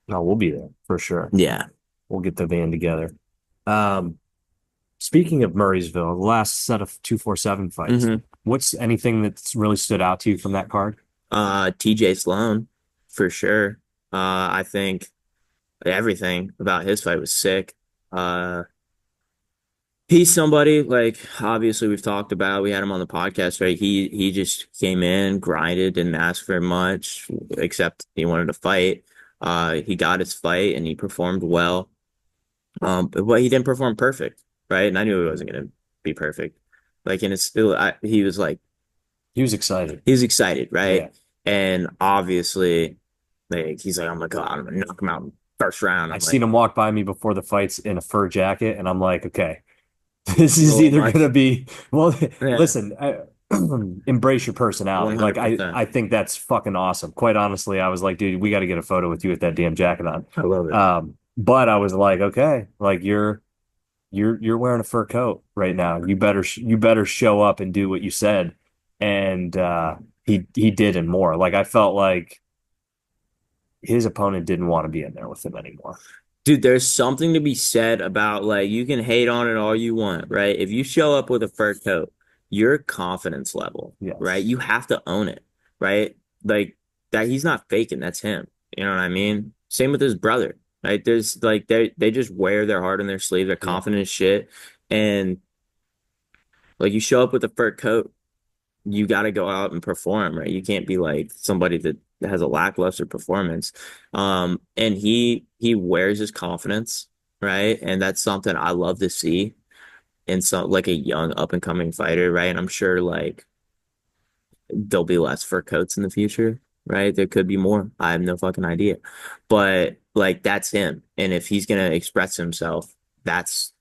Speaker 1: No, we'll be there for sure.
Speaker 2: Yeah.
Speaker 1: We'll get the van together. Um, Speaking of Murraysville, the last set of 247 fights,
Speaker 2: hmm
Speaker 1: what's anything that's really stood out to you from that card?
Speaker 2: TJ Sloan, for sure. I think everything about his fight was sick. Uh, he's somebody like obviously we've talked about. We had him on the podcast, right? He just came in, grinded, didn't ask for much, except he wanted to fight. He got his fight and he performed well. But he didn't perform perfect, right? And I knew he wasn't gonna be perfect. Like, and it's still, he was like,
Speaker 1: He was excited.
Speaker 2: he was excited,
Speaker 1: Yeah.
Speaker 2: right? And obviously, like he's like, "Oh my God, I'm gonna knock him out in first round."
Speaker 1: I
Speaker 2: I'm
Speaker 1: seen
Speaker 2: like,
Speaker 1: him walk by me before the fights in a fur jacket, and I'm like, okay, this
Speaker 2: "A
Speaker 1: is
Speaker 2: little
Speaker 1: either gonna
Speaker 2: much."
Speaker 1: be well.
Speaker 2: Yeah,
Speaker 1: Listen, embrace your personality. Like I
Speaker 2: 100%.
Speaker 1: I think that's fucking awesome. Quite honestly, I was like, dude, we got to get a photo with you with that damn jacket on.
Speaker 2: I love it.
Speaker 1: But I was like, okay, like you're wearing a fur coat right now. You better show up and do what you said. And he did and more. Like I felt like his opponent didn't want to be in there with him anymore.
Speaker 2: Dude, there's something to be said about like you can hate on it all you want, right? If you show up with a fur coat, your confidence level, right?
Speaker 1: Yes.
Speaker 2: You have to own it, right? Like that he's not faking, that's him. You know what I mean? Same with his brother, right? There's like they just wear their heart on their sleeve, they're
Speaker 1: Yeah.
Speaker 2: confident as shit. And like you show up with a fur coat, you got to go out and perform, right? You can't be like somebody that has a lackluster performance. And he wears his confidence, right? And that's something I love to see in some like a young up and coming fighter, right? And I'm sure like there'll be less fur coats in the future, right? There could be more. I have no fucking idea. But like that's him. And if he's gonna express himself, that's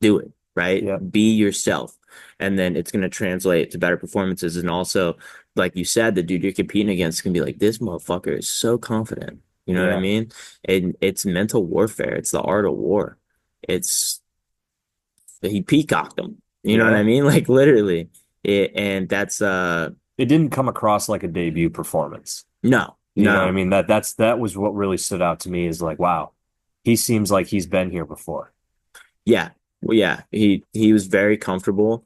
Speaker 2: do it, right?
Speaker 1: Yeah.
Speaker 2: Be yourself. And then it's gonna translate to better performances. And also, like you said, the dude you're competing against can be like, this motherfucker is so confident. You know what I
Speaker 1: Yeah.
Speaker 2: mean? And it's mental warfare. It's the art of war. It's he peacocked him. You know what I
Speaker 1: Yeah.
Speaker 2: mean? Like literally. And that's
Speaker 1: It didn't come across like a debut performance.
Speaker 2: no,
Speaker 1: You know what I
Speaker 2: no.
Speaker 1: mean? That was what really stood out to me is like, wow, he seems like he's been here before.
Speaker 2: Yeah. Well, yeah. He was very comfortable.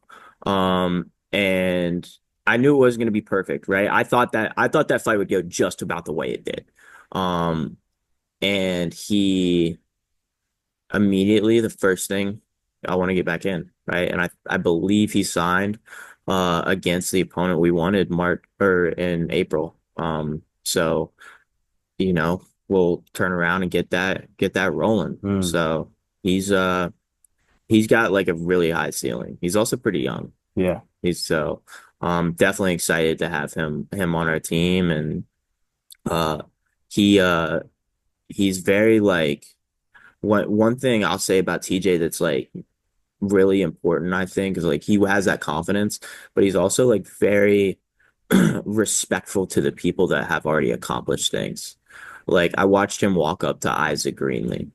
Speaker 2: and I knew it wasn't going to be perfect, right? I thought that fight would go just about the way it did. Um, and he immediately the first thing I want to get back in, right? And I believe he signed against the opponent we wanted March or in April. So we'll turn around and get that rolling.
Speaker 1: Mm,
Speaker 2: So he's uh he's got like a really high ceiling. He's also pretty young.
Speaker 1: yeah.
Speaker 2: He's so definitely excited to have him on our team and uh he he's very like one thing I'll say about TJ that's like really important, I think, is like he has that confidence, but he's also like very respectful to the people that have already accomplished things. Like I watched him walk up to Isaac Greenlee,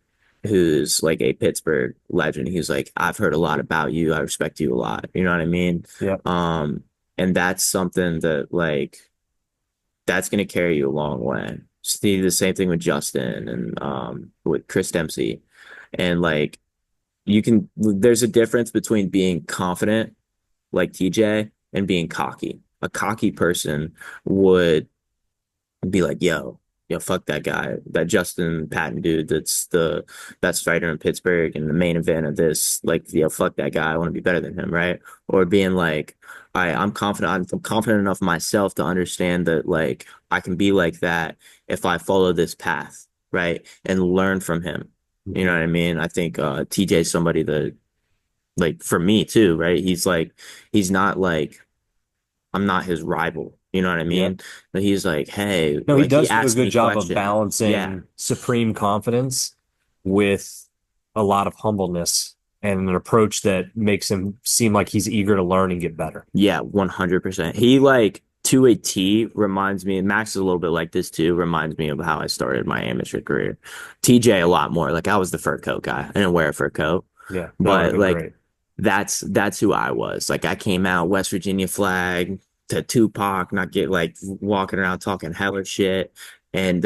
Speaker 2: who's like a Pittsburgh legend. He's like, I've heard a lot about you. I respect you a lot. You know what I mean?
Speaker 1: Yep.
Speaker 2: And that's something that like that's gonna carry you a long way. See the same thing with Justin and with Chris Dempsey. And like there's a difference between being confident like TJ and being cocky. A cocky person would be like, yo, fuck that guy, that Justin Patton dude that's the best fighter in Pittsburgh and the main event of this. Like, fuck that guy. I want to be better than him, right? Or being like, all right, I'm confident. I'm confident enough myself to understand that like I can be like that if I follow this path, right? And learn from him. You know
Speaker 1: Mhm.
Speaker 2: what I mean? I think TJ is somebody that like for me too, right? He's not like I'm not his rival. You know what I
Speaker 1: Yep.
Speaker 2: mean? But he's like, hey,
Speaker 1: No, he
Speaker 2: like he
Speaker 1: does do a
Speaker 2: asked
Speaker 1: good
Speaker 2: me
Speaker 1: job of
Speaker 2: questions. Yeah.
Speaker 1: balancing supreme confidence with a lot of humbleness and an approach that makes him seem like he's eager to learn and get better.
Speaker 2: Yeah, 100%. He like to a T reminds me, and Max is a little bit like this too, reminds me of how I started my amateur career. TJ a lot more. Like I was the fur coat guy. I didn't wear a fur coat,
Speaker 1: Yeah, that would have
Speaker 2: but
Speaker 1: been
Speaker 2: like
Speaker 1: great.
Speaker 2: that's who I was. Like I came out West Virginia flag to Tupac, not get like walking around talking hella shit. And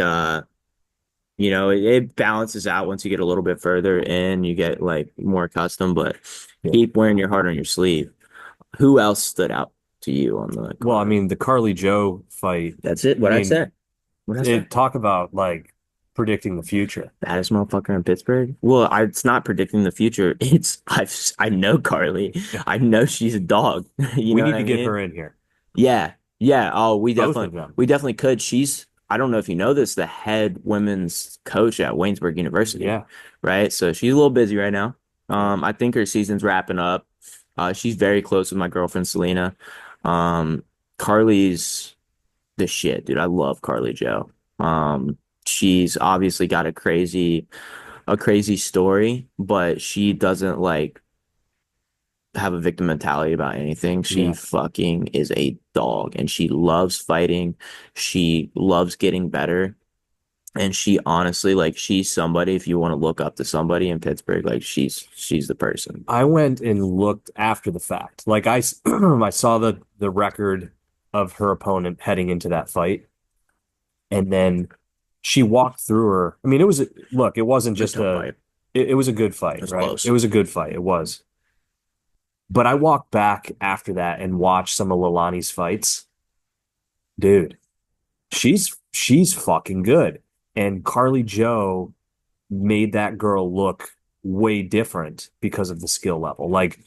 Speaker 2: it balances out once you get a little bit further in, you get like more accustomed, but
Speaker 1: Yeah.
Speaker 2: keep wearing your heart on your sleeve. Who else stood out to you on the
Speaker 1: Well, I
Speaker 2: card?
Speaker 1: mean, the Carly Joe fight,
Speaker 2: That's it.
Speaker 1: I
Speaker 2: What I
Speaker 1: mean,
Speaker 2: say? What I say?
Speaker 1: it talk about like predicting the future.
Speaker 2: Baddest motherfucker in Pittsburgh. Well, it's not predicting the future. I know Carly.
Speaker 1: Yeah.
Speaker 2: I know she's a dog. You
Speaker 1: We
Speaker 2: know what
Speaker 1: need
Speaker 2: I
Speaker 1: to get
Speaker 2: mean?
Speaker 1: her in here.
Speaker 2: Yeah. Yeah. Oh, we
Speaker 1: Both
Speaker 2: definitely
Speaker 1: of them.
Speaker 2: we definitely could. She's I don't know if you know this, the head women's coach at Waynesburg University,
Speaker 1: Yeah.
Speaker 2: right? So she's a little busy right now.
Speaker 1: Yeah.
Speaker 2: I think her season's wrapping up. She's very close with my girlfriend Selena. Um, Carly's the shit, dude. I love Carly Joe. She's obviously got a crazy story, but she doesn't like have a victim mentality about anything. She
Speaker 1: Yeah.
Speaker 2: fucking is a dog and she loves fighting. She loves getting better. And she honestly, like, she's somebody, if you want to look up to somebody in Pittsburgh, like she's the person.
Speaker 1: I went and looked after the fact. Like I saw the record of her opponent heading into that fight, and then she walked through her. I mean, look, it wasn't
Speaker 2: It was a
Speaker 1: just
Speaker 2: tough fight.
Speaker 1: it was a good
Speaker 2: It
Speaker 1: fight,
Speaker 2: was
Speaker 1: right? It
Speaker 2: close.
Speaker 1: was a good fight. It was. But I walked back after that and watched some of Lalani's fights. Dude, she's fucking good. And Carly Joe made that girl look way different because of the skill level. Like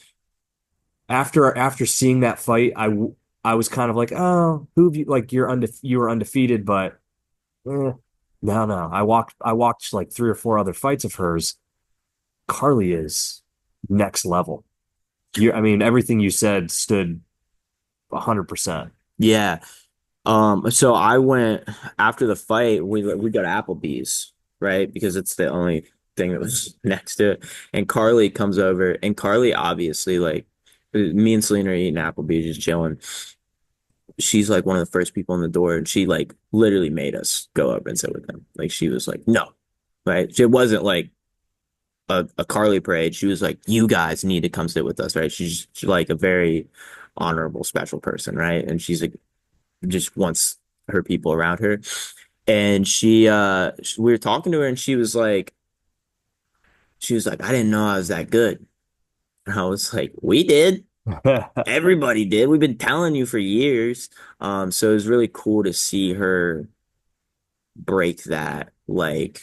Speaker 1: after seeing that fight, I was kind of like, oh, who have you like you were undefeated, but no. I watched like three or four other fights of hers. Carly is next level. I mean, everything you said stood 100%.
Speaker 2: Yeah. So I went after the fight, we go to Applebee's, right? Because it's the only thing that was next to it. And Carly comes over, and Carly obviously like me and Selena are eating Applebee's, just chilling. She's like one of the first people in the door, and she like literally made us go over and sit with them. Like she was like, no, right? It wasn't like a Carly parade. She was like, you guys need to come sit with us, right? She's like a very honorable, special person, right? And she's like just wants her people around her. And we were talking to her and she was like, I didn't know I was that good. And I was like, we did. Everybody did. We've been telling you for years. So it was really cool to see her break that, like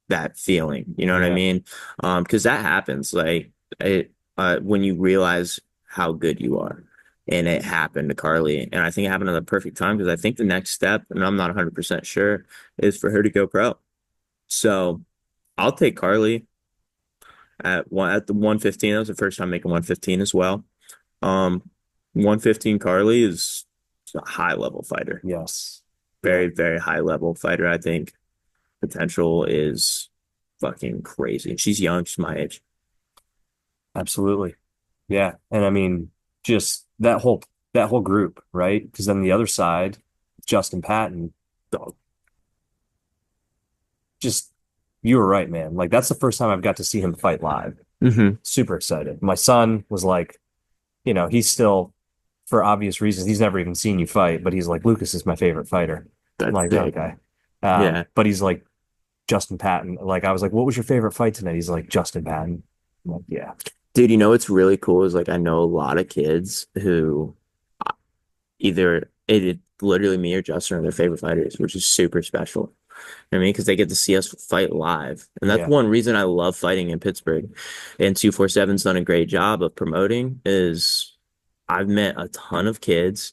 Speaker 2: that feeling. You know what I
Speaker 1: Yeah,
Speaker 2: mean? Because that happens, like when you realize how good you are. And it happened to Carly. And I think it happened at the perfect time because I think the next step, and I'm not 100% sure, is for her to go pro. So I'll take Carly at the 115. That was the first time making 115 as well. 115 Carly is a high level fighter.
Speaker 1: yes. Yeah,
Speaker 2: Very, very high level fighter. I think potential is fucking crazy. She's young, she's my age.
Speaker 1: absolutely. Yeah. And I mean, just that whole group, right? Because then the other side, Justin Patton,
Speaker 2: Dog.
Speaker 1: just you were right, man. Like that's the first time I've got to see him fight live.
Speaker 2: Mm-hmm.
Speaker 1: Super excited. My son was like, he's still, for obvious reasons, he's never even seen you fight, but he's like, Lucas is my favorite fighter. I'm
Speaker 2: That's
Speaker 1: like,
Speaker 2: sick.
Speaker 1: okay.
Speaker 2: Yeah.
Speaker 1: But he's like, Justin Patton. Like, I was like, what was your favorite fight tonight? He's like, Justin Patton. I'm like, yeah.
Speaker 2: Dude, you know what's really cool is like I know a lot of kids who either it literally me or Justin are their favorite fighters, which is super special. You know what I mean? Because they get to see us fight live. And that's
Speaker 1: Yeah.
Speaker 2: one reason I love fighting in Pittsburgh. And 247's done a great job of promoting is I've met a ton of kids.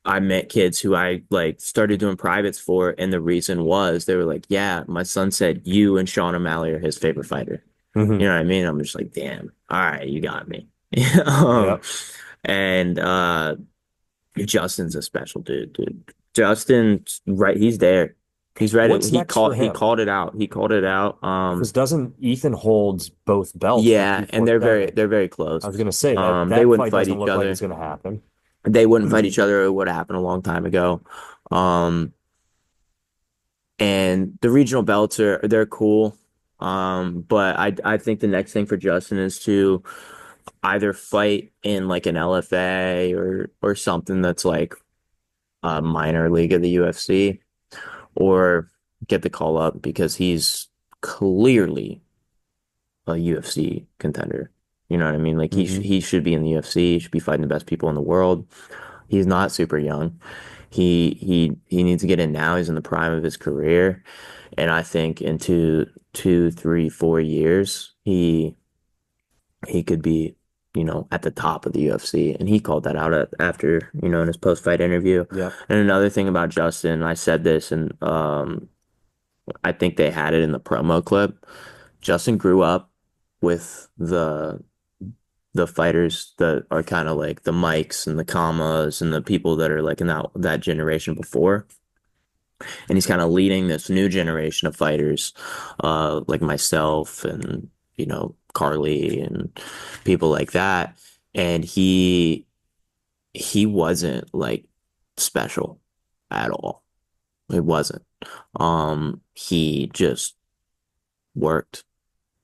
Speaker 2: I met kids who I like started doing privates for, and the reason was they were like, yeah, my son said you and Sean O'Malley are his favorite fighter.
Speaker 1: Hmm.
Speaker 2: You know what I mean? I'm just like, damn, all right, you got me.
Speaker 1: Yeah.
Speaker 2: Um, and Justin's a special dude. Justin, right, he's there. He's ready.
Speaker 1: What's next for
Speaker 2: He
Speaker 1: him?
Speaker 2: called it out. He called it out.
Speaker 1: Because doesn't Ethan holds both belts for
Speaker 2: Yeah, and
Speaker 1: 247?
Speaker 2: they're very
Speaker 1: I
Speaker 2: close.
Speaker 1: was gonna say that
Speaker 2: They
Speaker 1: that
Speaker 2: wouldn't
Speaker 1: fight
Speaker 2: fight
Speaker 1: doesn't
Speaker 2: each
Speaker 1: look like it's
Speaker 2: other.
Speaker 1: gonna happen.
Speaker 2: They wouldn't fight each other. It would have happened a long time ago. Um, and the regional belts they're cool. But I think the next thing for Justin is to either fight in like an LFA or something that's like a minor league of the UFC, or get the call up because he's clearly a UFC contender. You know what I mean? Like
Speaker 1: Hmm.
Speaker 2: he should be in the UFC. He should be fighting the best people in the world. He's not super young. He needs to get in now. He's in the prime of his career, and I think in 2, 3, 4 years he could be, at the top of the UFC. And he called that out after, in his post-fight interview.
Speaker 1: Yep.
Speaker 2: And another thing about Justin, I said this, and I think they had it in the promo clip. Justin grew up with the fighters that are kind of like the Mikes and the Kamas and the people that are like in that generation before. And he's kind of leading this new generation of fighters, like myself and Carly and people like that. And he wasn't like special at all. It wasn't. He just worked.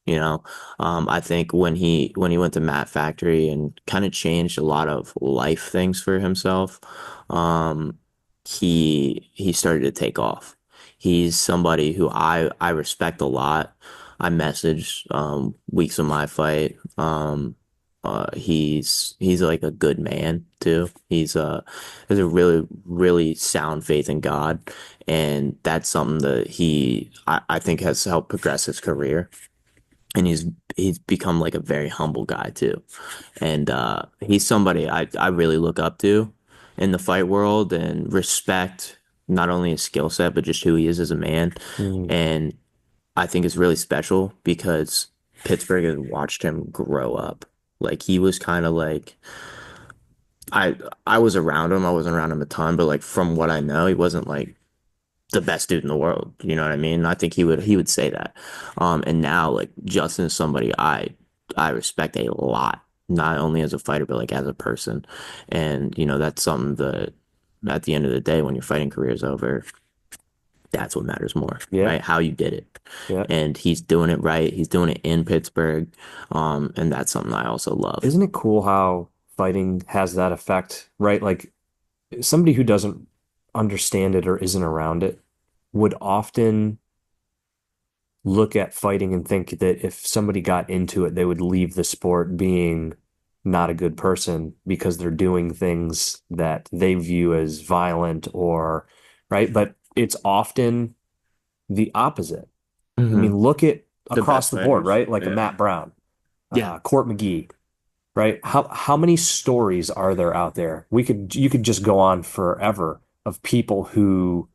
Speaker 2: You know, I think when he went to Matt Factory and kind of changed a lot of life things for himself, um, he started to take off. He's somebody who I respect a lot. I message weeks of my fight. He's like a good man too. Has a really really sound faith in God, and that's something that I think has helped progress his career, and he's become like a very humble guy too. And he's somebody I really look up to in the fight world and respect not only his skill set but just who he is as a man.
Speaker 1: Mhm.
Speaker 2: And I think it's really special because Pittsburgh has watched him grow up. Like he was kind of like I I was around him. I wasn't around him a ton, but like from what I know, he wasn't like the best dude in the world. You know what I mean? I think he would say that. And now like Justin is somebody I respect a lot, not only as a fighter but like as a person. And that's something that at the end of the day, when your fighting career is over, that's what matters more,
Speaker 1: Yeah.
Speaker 2: right? How you did it.
Speaker 1: Yeah.
Speaker 2: And he's doing it right. He's doing it in Pittsburgh. And that's something I also love.
Speaker 1: Isn't it cool how fighting has that effect, right? Like somebody who doesn't understand it or isn't around it would often look at fighting and think that if somebody got into it, they would leave the sport being not a good person because they're doing things that they view as violent or right. But it's often the opposite. I
Speaker 2: Hmm.
Speaker 1: mean, look at
Speaker 2: The
Speaker 1: across
Speaker 2: best
Speaker 1: the board,
Speaker 2: fighters.
Speaker 1: right? Like a
Speaker 2: Yeah.
Speaker 1: Matt Brown,
Speaker 2: Yeah.
Speaker 1: Court McGee, right? How many stories are there out there? You could just go on forever of people who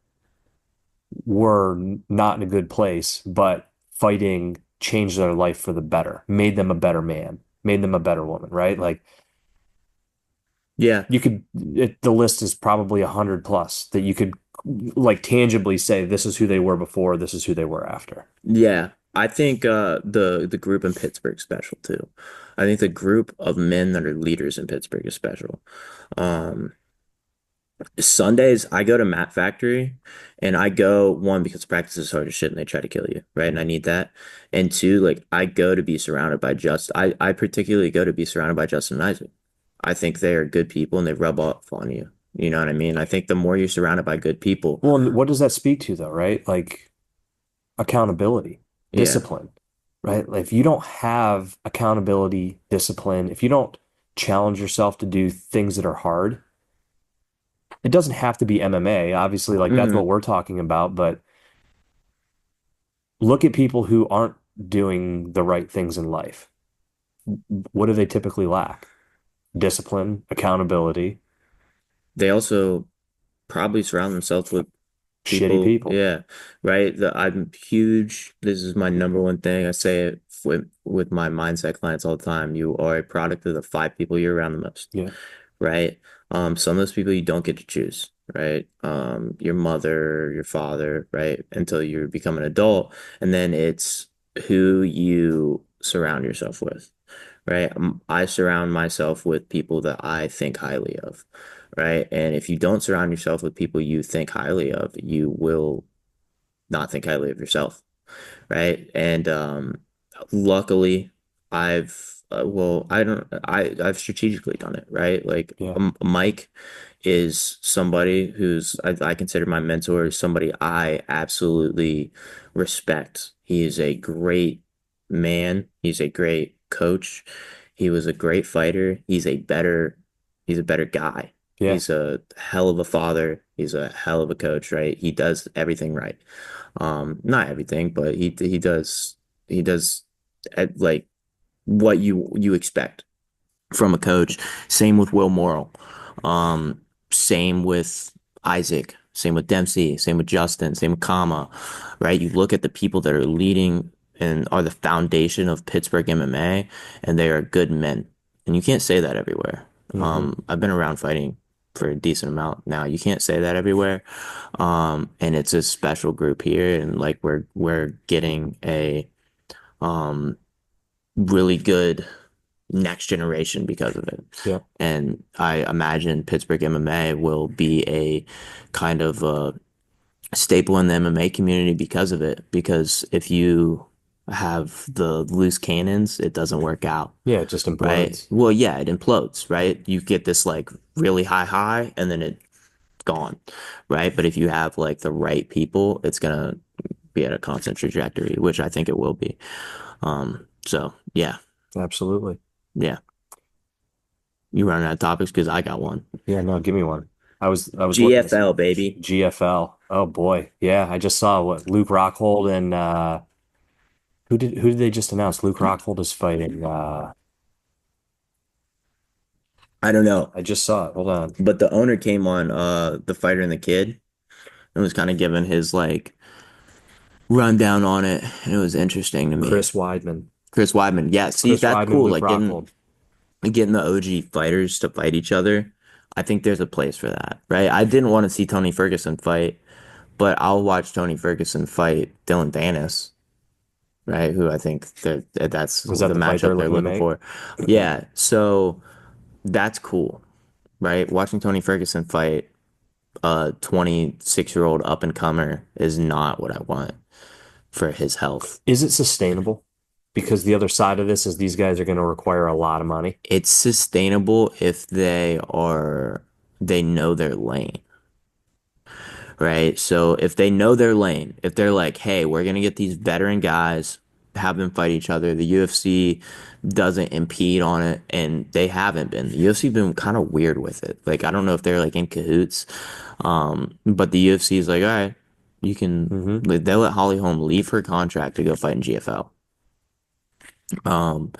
Speaker 1: were not in a good place, but fighting changed their life for the better, made them a better man, made them a better woman, right? Like
Speaker 2: Yeah.
Speaker 1: the list is probably 100 plus that you could like tangibly say this is who they were before, this is who they were after.
Speaker 2: Yeah. I think the group in Pittsburgh is special too. I think the group of men that are leaders in Pittsburgh is special. Um, Sundays, I go to Mat Factory and I go one because practice is hard as shit and they try to kill you, right? And I need that. And two, like I go to be surrounded by I particularly go to be surrounded by Justin and Isaac. I think they are good people and they rub off on you. You know what I mean? I think the more you're surrounded by good people,
Speaker 1: Well, and what does that speak to though, right? Like accountability,
Speaker 2: yeah.
Speaker 1: discipline, right? Like if you don't have accountability, discipline, if you don't challenge yourself to do things that are hard, it doesn't have to be MMA. Obviously, like that's
Speaker 2: Hmm.
Speaker 1: what we're talking about, but look at people who aren't doing the right things in life. What do they typically lack? Discipline, accountability,
Speaker 2: They also probably surround themselves with
Speaker 1: shitty
Speaker 2: people.
Speaker 1: people.
Speaker 2: Yeah, right. I'm huge. This is my number one thing. I say it with my mindset clients all the time. You are a product of the five people you're around the most,
Speaker 1: Yeah.
Speaker 2: right? Some of those people you don't get to choose, right? Your mother, your father, right? Until you become an adult, and then it's who you surround yourself with, right? I surround myself with people that I think highly of, right? And if you don't surround yourself with people you think highly of, you will not think highly of yourself, right? And luckily, I've strategically done it, right? Like
Speaker 1: Yeah.
Speaker 2: Mike is somebody I consider my mentor, somebody I absolutely respect. He is a great man. He's a great coach. He was a great fighter. He's a better guy.
Speaker 1: Yeah.
Speaker 2: He's a hell of a father. He's a hell of a coach, right? He does everything right. Not everything, but he does like what you expect from a coach. Same with Will Morrill. Same with Isaac. Same with Dempsey. Same with Justin. Same with Kama. Right? You look at the people that are leading and are the foundation of Pittsburgh MMA, and they are good men. And you can't say that everywhere.
Speaker 1: Hmm.
Speaker 2: I've been around fighting for a decent amount now. You can't say that everywhere. And it's a special group here, and like we're getting a um really good next generation because of it.
Speaker 1: Yeah.
Speaker 2: And I imagine Pittsburgh MMA will be a kind of a staple in the MMA community because of it. Because if you have the loose cannons, it doesn't work out,
Speaker 1: Yeah. It just
Speaker 2: right?
Speaker 1: implodes.
Speaker 2: Well, yeah, it implodes, right? You get this like really high and then it's gone, right? But if you have like the right people, it's gonna be at a constant trajectory, which I think it will be. So yeah,
Speaker 1: Absolutely.
Speaker 2: yeah. You running out of topics because I got one.
Speaker 1: Yeah. No, give me one. I was looking at
Speaker 2: GFL,
Speaker 1: some
Speaker 2: baby.
Speaker 1: GFL. Oh boy. Yeah. I just saw what Luke Rockhold and who did they just announce? Luke Rockhold is fighting.
Speaker 2: I don't know.
Speaker 1: I just saw it. Hold on.
Speaker 2: But the owner came on the fighter and the kid and was kind of giving his like rundown on it. And it was interesting to me.
Speaker 1: Chris Weidman.
Speaker 2: Chris Weidman. Yeah, see,
Speaker 1: Chris
Speaker 2: that's
Speaker 1: Weidman,
Speaker 2: cool.
Speaker 1: Luke
Speaker 2: Like
Speaker 1: Rockhold.
Speaker 2: getting the OG fighters to fight each other. I think there's a place for that, right? I didn't want to see Tony Ferguson fight, but I'll watch Tony Ferguson fight Dylan Danis, right? Who I think that's
Speaker 1: Was that
Speaker 2: the
Speaker 1: the fight they're
Speaker 2: matchup they're
Speaker 1: looking to
Speaker 2: looking
Speaker 1: make?
Speaker 2: for. Yeah, so that's cool, right? Watching Tony Ferguson fight a 26-year-old up and comer is not what I want for his health.
Speaker 1: Is it sustainable? Because the other side of this is these guys are going to require a lot of money.
Speaker 2: It's sustainable if they know their lane, right? So if they know their lane, if they're like, hey, we're gonna get these veteran guys, have them fight each other. The UFC doesn't impede on it, and they haven't been. The UFC been kind of weird with it. Like I don't know if they're like in cahoots, but the UFC is like, all right, you can.
Speaker 1: Hmm.
Speaker 2: They'll let Holly Holm leave her contract to go fight in GFL. Um,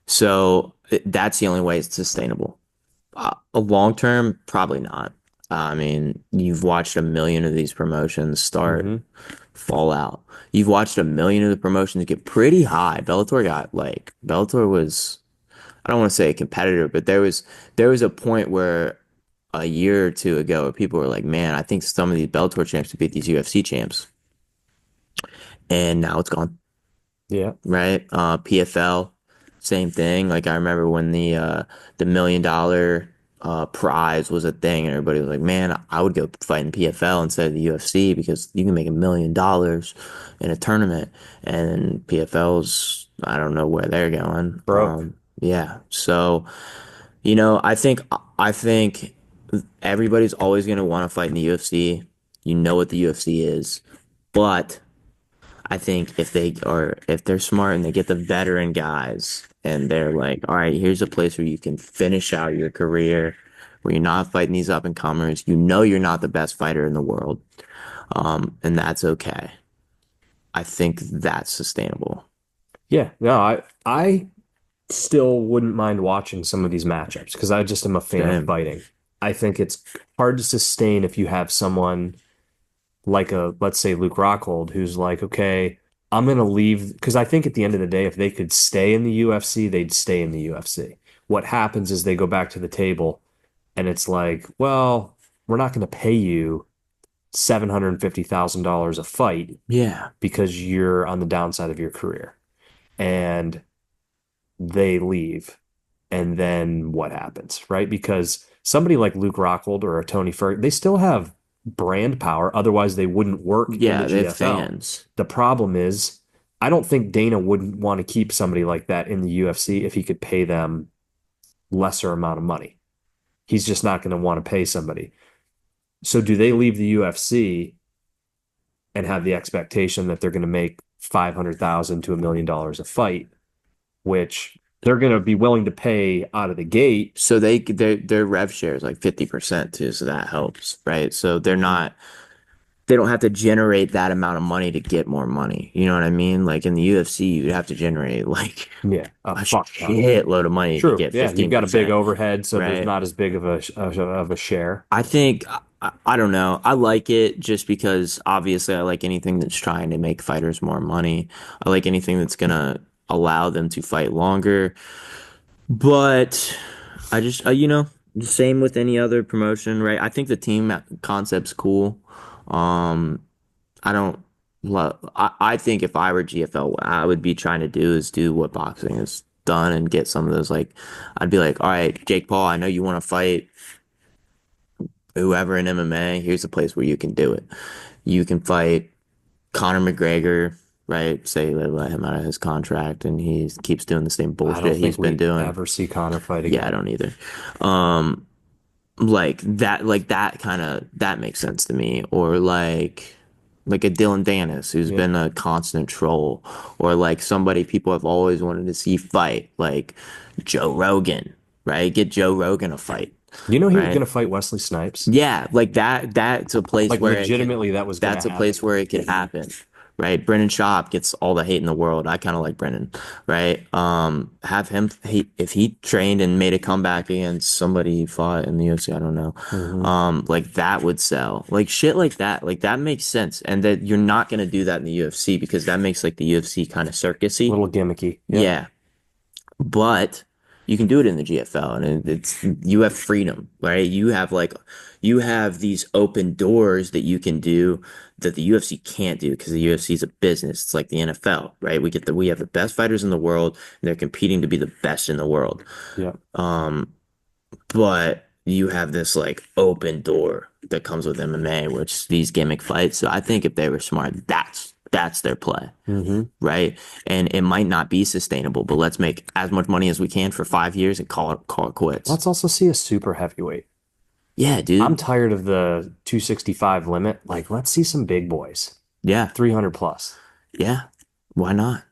Speaker 2: so that's the only way it's sustainable. A long term, probably not. I mean, you've watched a million of these promotions start,
Speaker 1: Hmm.
Speaker 2: fall out. You've watched a million of the promotions get pretty high. Bellator was, I don't want to say a competitor, but there was a point where a year or two ago where people were like, man, I think some of these Bellator champs would beat these UFC champs. And now it's gone.
Speaker 1: Yeah.
Speaker 2: Right? PFL, same thing. Like I remember when the $1 million prize was a thing, and everybody was like, "Man, I would go fight in PFL instead of the UFC because you can make $1 million in a tournament." And PFL's, I don't know where they're going.
Speaker 1: Broke.
Speaker 2: Yeah. So, I think everybody's always gonna want to fight in the UFC. You know what the UFC is, but I think if they're smart and they get the veteran guys and they're like, all right, here's a place where you can finish out your career, where you're not fighting these up and comers. You know you're not the best fighter in the world. And that's okay. I think that's sustainable.
Speaker 1: Yeah. No, I still wouldn't mind watching some of these matchups because I just am a fan of
Speaker 2: Same.
Speaker 1: fighting. I think it's hard to sustain if you have someone like let's say Luke Rockhold, who's like, okay, I'm going to leave. Because I think at the end of the day, if they could stay in the UFC, they'd stay in the UFC. What happens is they go back to the table and it's like, well, we're not going to pay you $750,000 a fight
Speaker 2: Yeah.
Speaker 1: because you're on the downside of your career. And they leave. And then what happens, right? Because somebody like Luke Rockhold or a Tony Ferguson, they still have brand power. Otherwise, they wouldn't work in the
Speaker 2: Yeah, they have
Speaker 1: GFL.
Speaker 2: fans.
Speaker 1: The problem is, I don't think Dana wouldn't want to keep somebody like that in the UFC if he could pay them lesser amount of money. He's just not going to want to pay somebody. So, do they leave the UFC and have the expectation that they're going to make 500,000 to $1 million a fight, which they're going to be willing to pay out of the gate?
Speaker 2: So their rev share is like 50% too, so that helps, right? So
Speaker 1: Mhm.
Speaker 2: they don't have to generate that amount of money to get more money. You know what I mean? Like in the UFC, you'd have to generate like
Speaker 1: Yeah, a
Speaker 2: a
Speaker 1: fuck ton.
Speaker 2: shitload of money to
Speaker 1: True.
Speaker 2: get
Speaker 1: Yeah, you've got a big
Speaker 2: 15%,
Speaker 1: overhead, so there's
Speaker 2: right?
Speaker 1: not as big of a share.
Speaker 2: I think I don't know. I like it just because obviously I like anything that's trying to make fighters more money. I like anything that's gonna allow them to fight longer. But I just the same with any other promotion, right? I think the team concept's cool. Um, I don't love. I think if I were GFL, what I would be trying to do is do what boxing has done and get some of those like. I'd be like, all right, Jake Paul, I know you want to fight whoever in MMA. Here's a place where you can do it. You can fight Conor McGregor, right? Say they let him out of his contract and he keeps doing the same
Speaker 1: I don't
Speaker 2: bullshit he's
Speaker 1: think
Speaker 2: been
Speaker 1: we
Speaker 2: doing.
Speaker 1: ever see Connor fight
Speaker 2: Yeah, I
Speaker 1: again.
Speaker 2: don't either. Um, like that kind of that makes sense to me. Or like a Dylan Dennis who's
Speaker 1: Yeah.
Speaker 2: been a constant troll, or like somebody people have always wanted to see fight, like Joe Rogan, right? Get Joe Rogan a fight,
Speaker 1: You know he was
Speaker 2: right?
Speaker 1: going to fight Wesley Snipes?
Speaker 2: Yeah, like that's a place
Speaker 1: Like
Speaker 2: where it could
Speaker 1: legitimately that was going to
Speaker 2: that's a place
Speaker 1: happen.
Speaker 2: where it could happen. Right? Brennan Schaub gets all the hate in the world. I kind of like Brennan, right? Have him if he trained and made a comeback against somebody he fought in the UFC, I don't know.
Speaker 1: Hmm.
Speaker 2: Like that would sell. Like shit like that. Like that makes sense. And that you're not gonna do that in the UFC because that makes like the UFC kind of circusy.
Speaker 1: Little gimmicky. Yep.
Speaker 2: Yeah. But you can do it in the GFL and it's you have freedom, right? You have these open doors that you can do that the UFC can't do because the UFC is a business. It's like the NFL, right? We have the best fighters in the world and they're competing to be the best in the world.
Speaker 1: Yep.
Speaker 2: Um, but you have this like open door that comes with MMA, which these gimmick fights. So I think if they were smart, that's their play,
Speaker 1: Hmm.
Speaker 2: right? And it might not be sustainable, but let's make as much money as we can for 5 years and call it quits.
Speaker 1: Let's also see a super heavyweight.
Speaker 2: Yeah,
Speaker 1: I'm
Speaker 2: dude.
Speaker 1: tired of the 265 limit. Like, let's see some big boys.
Speaker 2: Yeah,
Speaker 1: 300 plus.
Speaker 2: yeah. Why not?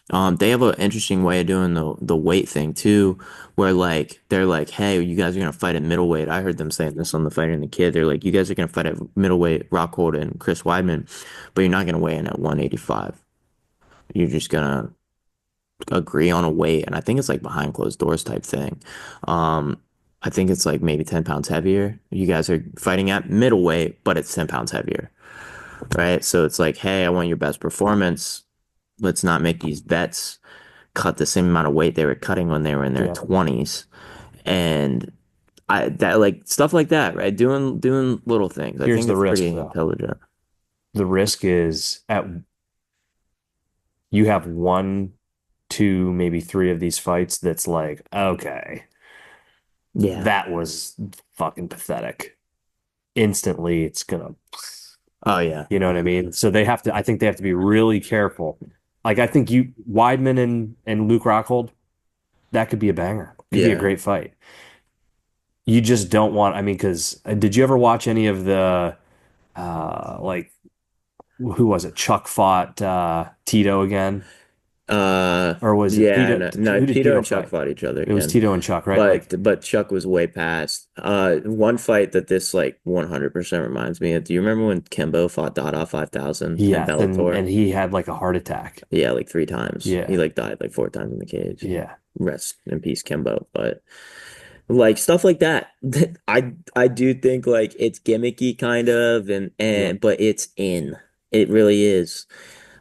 Speaker 2: They have an interesting way of doing the weight thing too, where like they're like, "Hey, you guys are gonna fight at middleweight." I heard them saying this on the Fighter and the Kid. They're like, "You guys are gonna fight at middleweight, Rockhold and Chris Weidman, but you're not gonna weigh in at 185. You're just gonna agree on a weight." And I think it's like behind closed doors type thing. Um, I think it's like maybe 10 pounds heavier. You guys are fighting at middleweight, but it's 10 pounds heavier, right? So it's like, hey, I want your best performance. Let's not make these vets cut the same amount of weight they were cutting when they were in their
Speaker 1: Yeah.
Speaker 2: 20s. And I that like stuff like that, right? Doing little things. I
Speaker 1: Here's
Speaker 2: think
Speaker 1: the
Speaker 2: it's
Speaker 1: risk,
Speaker 2: pretty
Speaker 1: though.
Speaker 2: intelligent.
Speaker 1: The risk is at you have one, two, maybe three of these fights that's like, okay,
Speaker 2: Yeah.
Speaker 1: that was fucking pathetic. Instantly, it's gonna,
Speaker 2: Oh yeah.
Speaker 1: you know what I mean? So they have to, I think they have to be really careful. Like, I think Weidman and Luke Rockhold, that could be a banger. Could be a
Speaker 2: Yeah.
Speaker 1: great fight. You just don't want, I mean, because did you ever watch any of the, like, who was it? Chuck fought Tito again? Or was it
Speaker 2: Yeah,
Speaker 1: Tito?
Speaker 2: no, no,
Speaker 1: Who did
Speaker 2: Tito
Speaker 1: Tito
Speaker 2: and Chuck
Speaker 1: fight?
Speaker 2: fought each other
Speaker 1: It was
Speaker 2: again.
Speaker 1: Tito and Chuck, right? Like,
Speaker 2: But Chuck was way past. One fight that this like 100% reminds me of. Do you remember when Kimbo fought Dada 5000 in
Speaker 1: yeah,
Speaker 2: Bellator?
Speaker 1: and he had like a heart attack.
Speaker 2: Yeah, like three times. He
Speaker 1: Yeah,
Speaker 2: like died like four times in the cage.
Speaker 1: yeah,
Speaker 2: Rest in peace, Kimbo. But like stuff like that, I do think like it's gimmicky kind of
Speaker 1: yeah.
Speaker 2: and but it's in. It really is.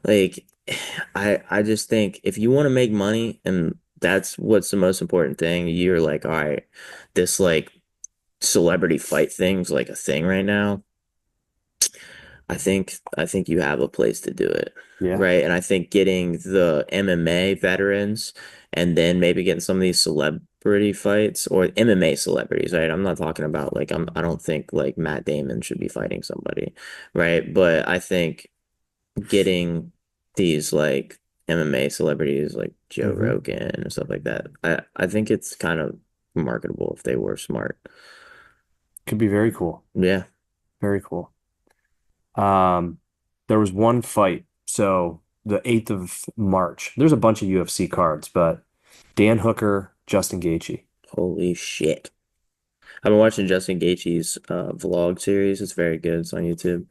Speaker 2: Like I just think if you want to make money and that's what's the most important thing, you're like, all right, this like celebrity fight thing's like a thing right now. I think you have a place to do it.
Speaker 1: Yeah.
Speaker 2: Right. And I think getting the MMA veterans and then maybe getting some of these celebrity fights or MMA celebrities, right? I'm not talking about like I don't think like Matt Damon should be fighting somebody, right? But I think getting these like MMA celebrities like Joe
Speaker 1: Hmm.
Speaker 2: Rogan and stuff like that. I think it's kind of marketable if they were smart.
Speaker 1: Could be very cool.
Speaker 2: Yeah.
Speaker 1: Very cool. Um, there was one fight. So the 8th of March, there's a bunch of UFC cards, but Dan Hooker, Justin Gaethje.
Speaker 2: Holy shit. I've been watching Justin Gaethje's vlog series. It's very good. It's on YouTube.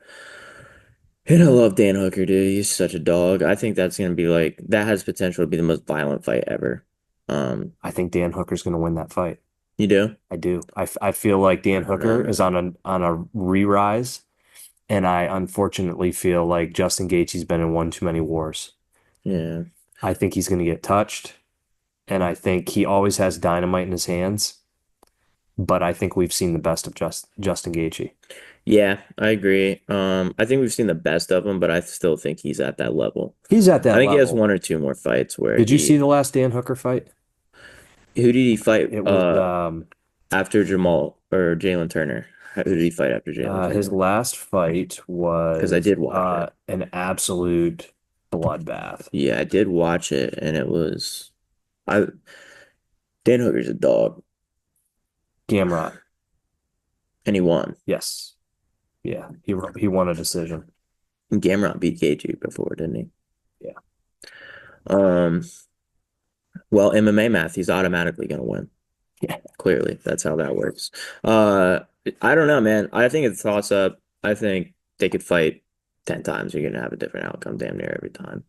Speaker 2: And I love Dan Hooker, dude. He's such a dog. I think that's gonna be like that has potential to be the most violent fight ever.
Speaker 1: I think Dan Hooker's going to win that fight.
Speaker 2: You do?
Speaker 1: I do. I feel like
Speaker 2: I
Speaker 1: Dan
Speaker 2: don't know,
Speaker 1: Hooker is
Speaker 2: man.
Speaker 1: on a re-rise, and I unfortunately feel like Justin Gaethje's been in one too many wars.
Speaker 2: Yeah.
Speaker 1: I think he's going to get touched, and I think he always has dynamite in his hands. But I think we've seen the best of Justin Gaethje.
Speaker 2: Yeah, I agree. I think we've seen the best of him, but I still think he's at that level.
Speaker 1: He's at
Speaker 2: I
Speaker 1: that
Speaker 2: think he has
Speaker 1: level.
Speaker 2: one or two more fights where
Speaker 1: Did you see
Speaker 2: he
Speaker 1: the last Dan Hooker fight?
Speaker 2: who did he fight
Speaker 1: It was
Speaker 2: after Jamal or Jalen Turner? Who did he fight after Jalen
Speaker 1: his
Speaker 2: Turner?
Speaker 1: last fight
Speaker 2: Because I
Speaker 1: was
Speaker 2: did watch it.
Speaker 1: an absolute bloodbath.
Speaker 2: Yeah, I did watch it, and it was I Dan Hooker's a dog,
Speaker 1: Gamrot,
Speaker 2: and he won.
Speaker 1: yes, yeah, he won a decision.
Speaker 2: And Gamrot beat KG before, didn't he?
Speaker 1: Yeah,
Speaker 2: Um, well, MMA math, he's automatically gonna win.
Speaker 1: yeah.
Speaker 2: Clearly, that's how that works. Uh, I don't know, man. I think it's a toss up. I think they could fight 10 times. You're gonna have a different outcome damn near every time.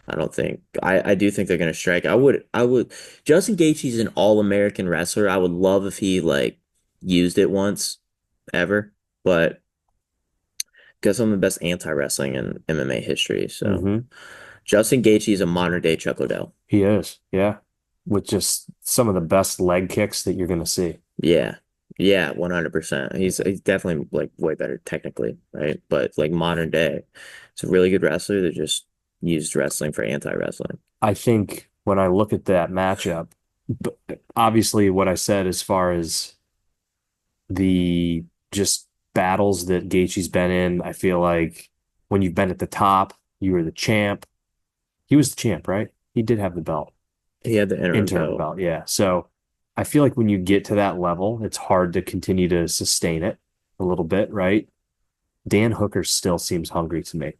Speaker 2: I do think they're gonna strike. I would Justin Gaethje's an all-American wrestler. I would love if he like used it once ever, but got some of the best anti-wrestling in MMA history. So
Speaker 1: Hmm.
Speaker 2: Justin Gaethje is a modern day Chuck Liddell.
Speaker 1: He is, yeah, with just some of the best leg kicks that you're gonna see.
Speaker 2: Yeah. Yeah, 100%. He's definitely like way better technically, right? But like modern day, it's a really good wrestler that just used wrestling for anti-wrestling.
Speaker 1: I think when I look at that matchup, obviously what I said as far as the just battles that Gaethje's been in, I feel like when you've been at the top, you were the champ. He was the champ, right? He did have the belt,
Speaker 2: He had the interim
Speaker 1: interim
Speaker 2: belt.
Speaker 1: belt, yeah. So I feel like when you get to that level, it's hard to continue to sustain it a little bit, right? Dan Hooker still seems hungry to me.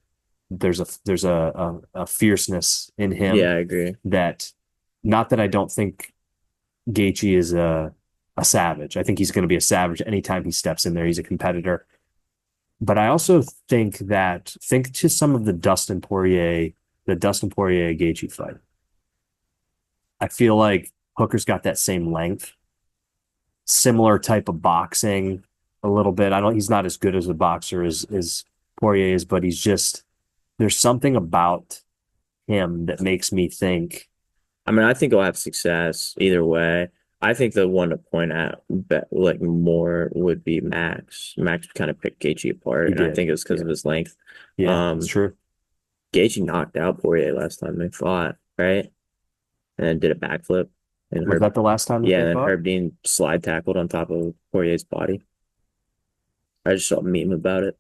Speaker 1: there's a fierceness in him
Speaker 2: Yeah, I agree.
Speaker 1: that, not that I don't think Gaethje is a savage. I think he's going to be a savage anytime he steps in there. He's a competitor. But I also think to some of the Dustin Poirier Gaethje fight. I feel like Hooker's got that same length, similar type of boxing a little bit. I don't he's not as good as a boxer as Poirier is, but there's something about him that makes me think
Speaker 2: I mean, I think he'll have success either way. I think the one to point out like more would be Max. Max kind of picked Gaethje apart,
Speaker 1: he
Speaker 2: and I
Speaker 1: did.
Speaker 2: think it was because
Speaker 1: Yeah.
Speaker 2: of his length.
Speaker 1: Yeah, it's
Speaker 2: Um,
Speaker 1: true.
Speaker 2: Gaethje knocked out Poirier last time they fought, right? And then did a backflip, and
Speaker 1: Was that the last time that
Speaker 2: yeah,
Speaker 1: they
Speaker 2: and then
Speaker 1: fought?
Speaker 2: Herb Dean slide tackled on top of Poirier's body. I just saw a meme about it.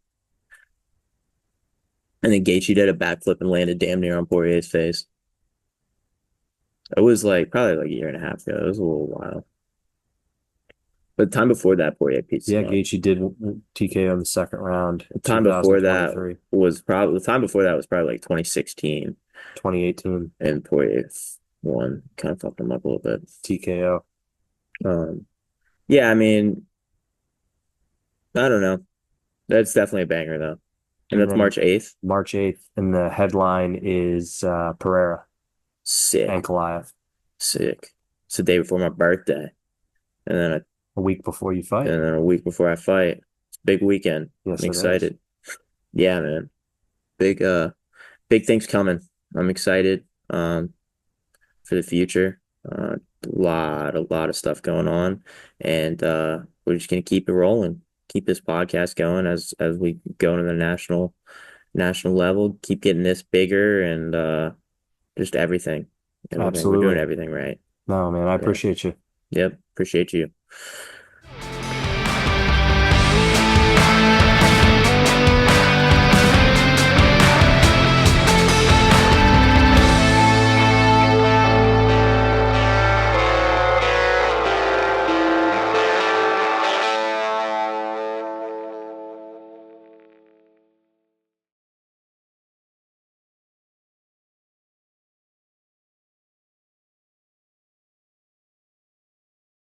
Speaker 2: And then Gaethje did a backflip and landed damn near on Poirier's face. It was like probably like a year and a half ago. It was a little while. But the time before that, Poirier pieced
Speaker 1: Yeah,
Speaker 2: him up.
Speaker 1: Gaethje did TKO in the second round,
Speaker 2: The time before that
Speaker 1: 2023,
Speaker 2: was probably like 2016,
Speaker 1: 2018
Speaker 2: and Poirier won. Kind of fucked him up a little bit.
Speaker 1: TKO.
Speaker 2: Um, yeah, I mean, I don't know. That's definitely a banger though, and
Speaker 1: And
Speaker 2: that's
Speaker 1: then
Speaker 2: March 8th.
Speaker 1: March 8th, and the headline is Pereira and
Speaker 2: Sick,
Speaker 1: Goliath
Speaker 2: sick. It's the day before my birthday, and then
Speaker 1: a week before you fight.
Speaker 2: a week before I fight. It's a big weekend. I'm
Speaker 1: Yes, it is.
Speaker 2: excited. Yeah, man. Big big things coming. I'm excited for the future. A lot of stuff going on, and we're just gonna keep it rolling. Keep this podcast going as we go to the national level. Keep getting this bigger and just everything. Everything. We're doing
Speaker 1: Absolutely.
Speaker 2: everything right.
Speaker 1: No, man, I
Speaker 2: Yeah.
Speaker 1: appreciate you.
Speaker 2: Yep. Appreciate you.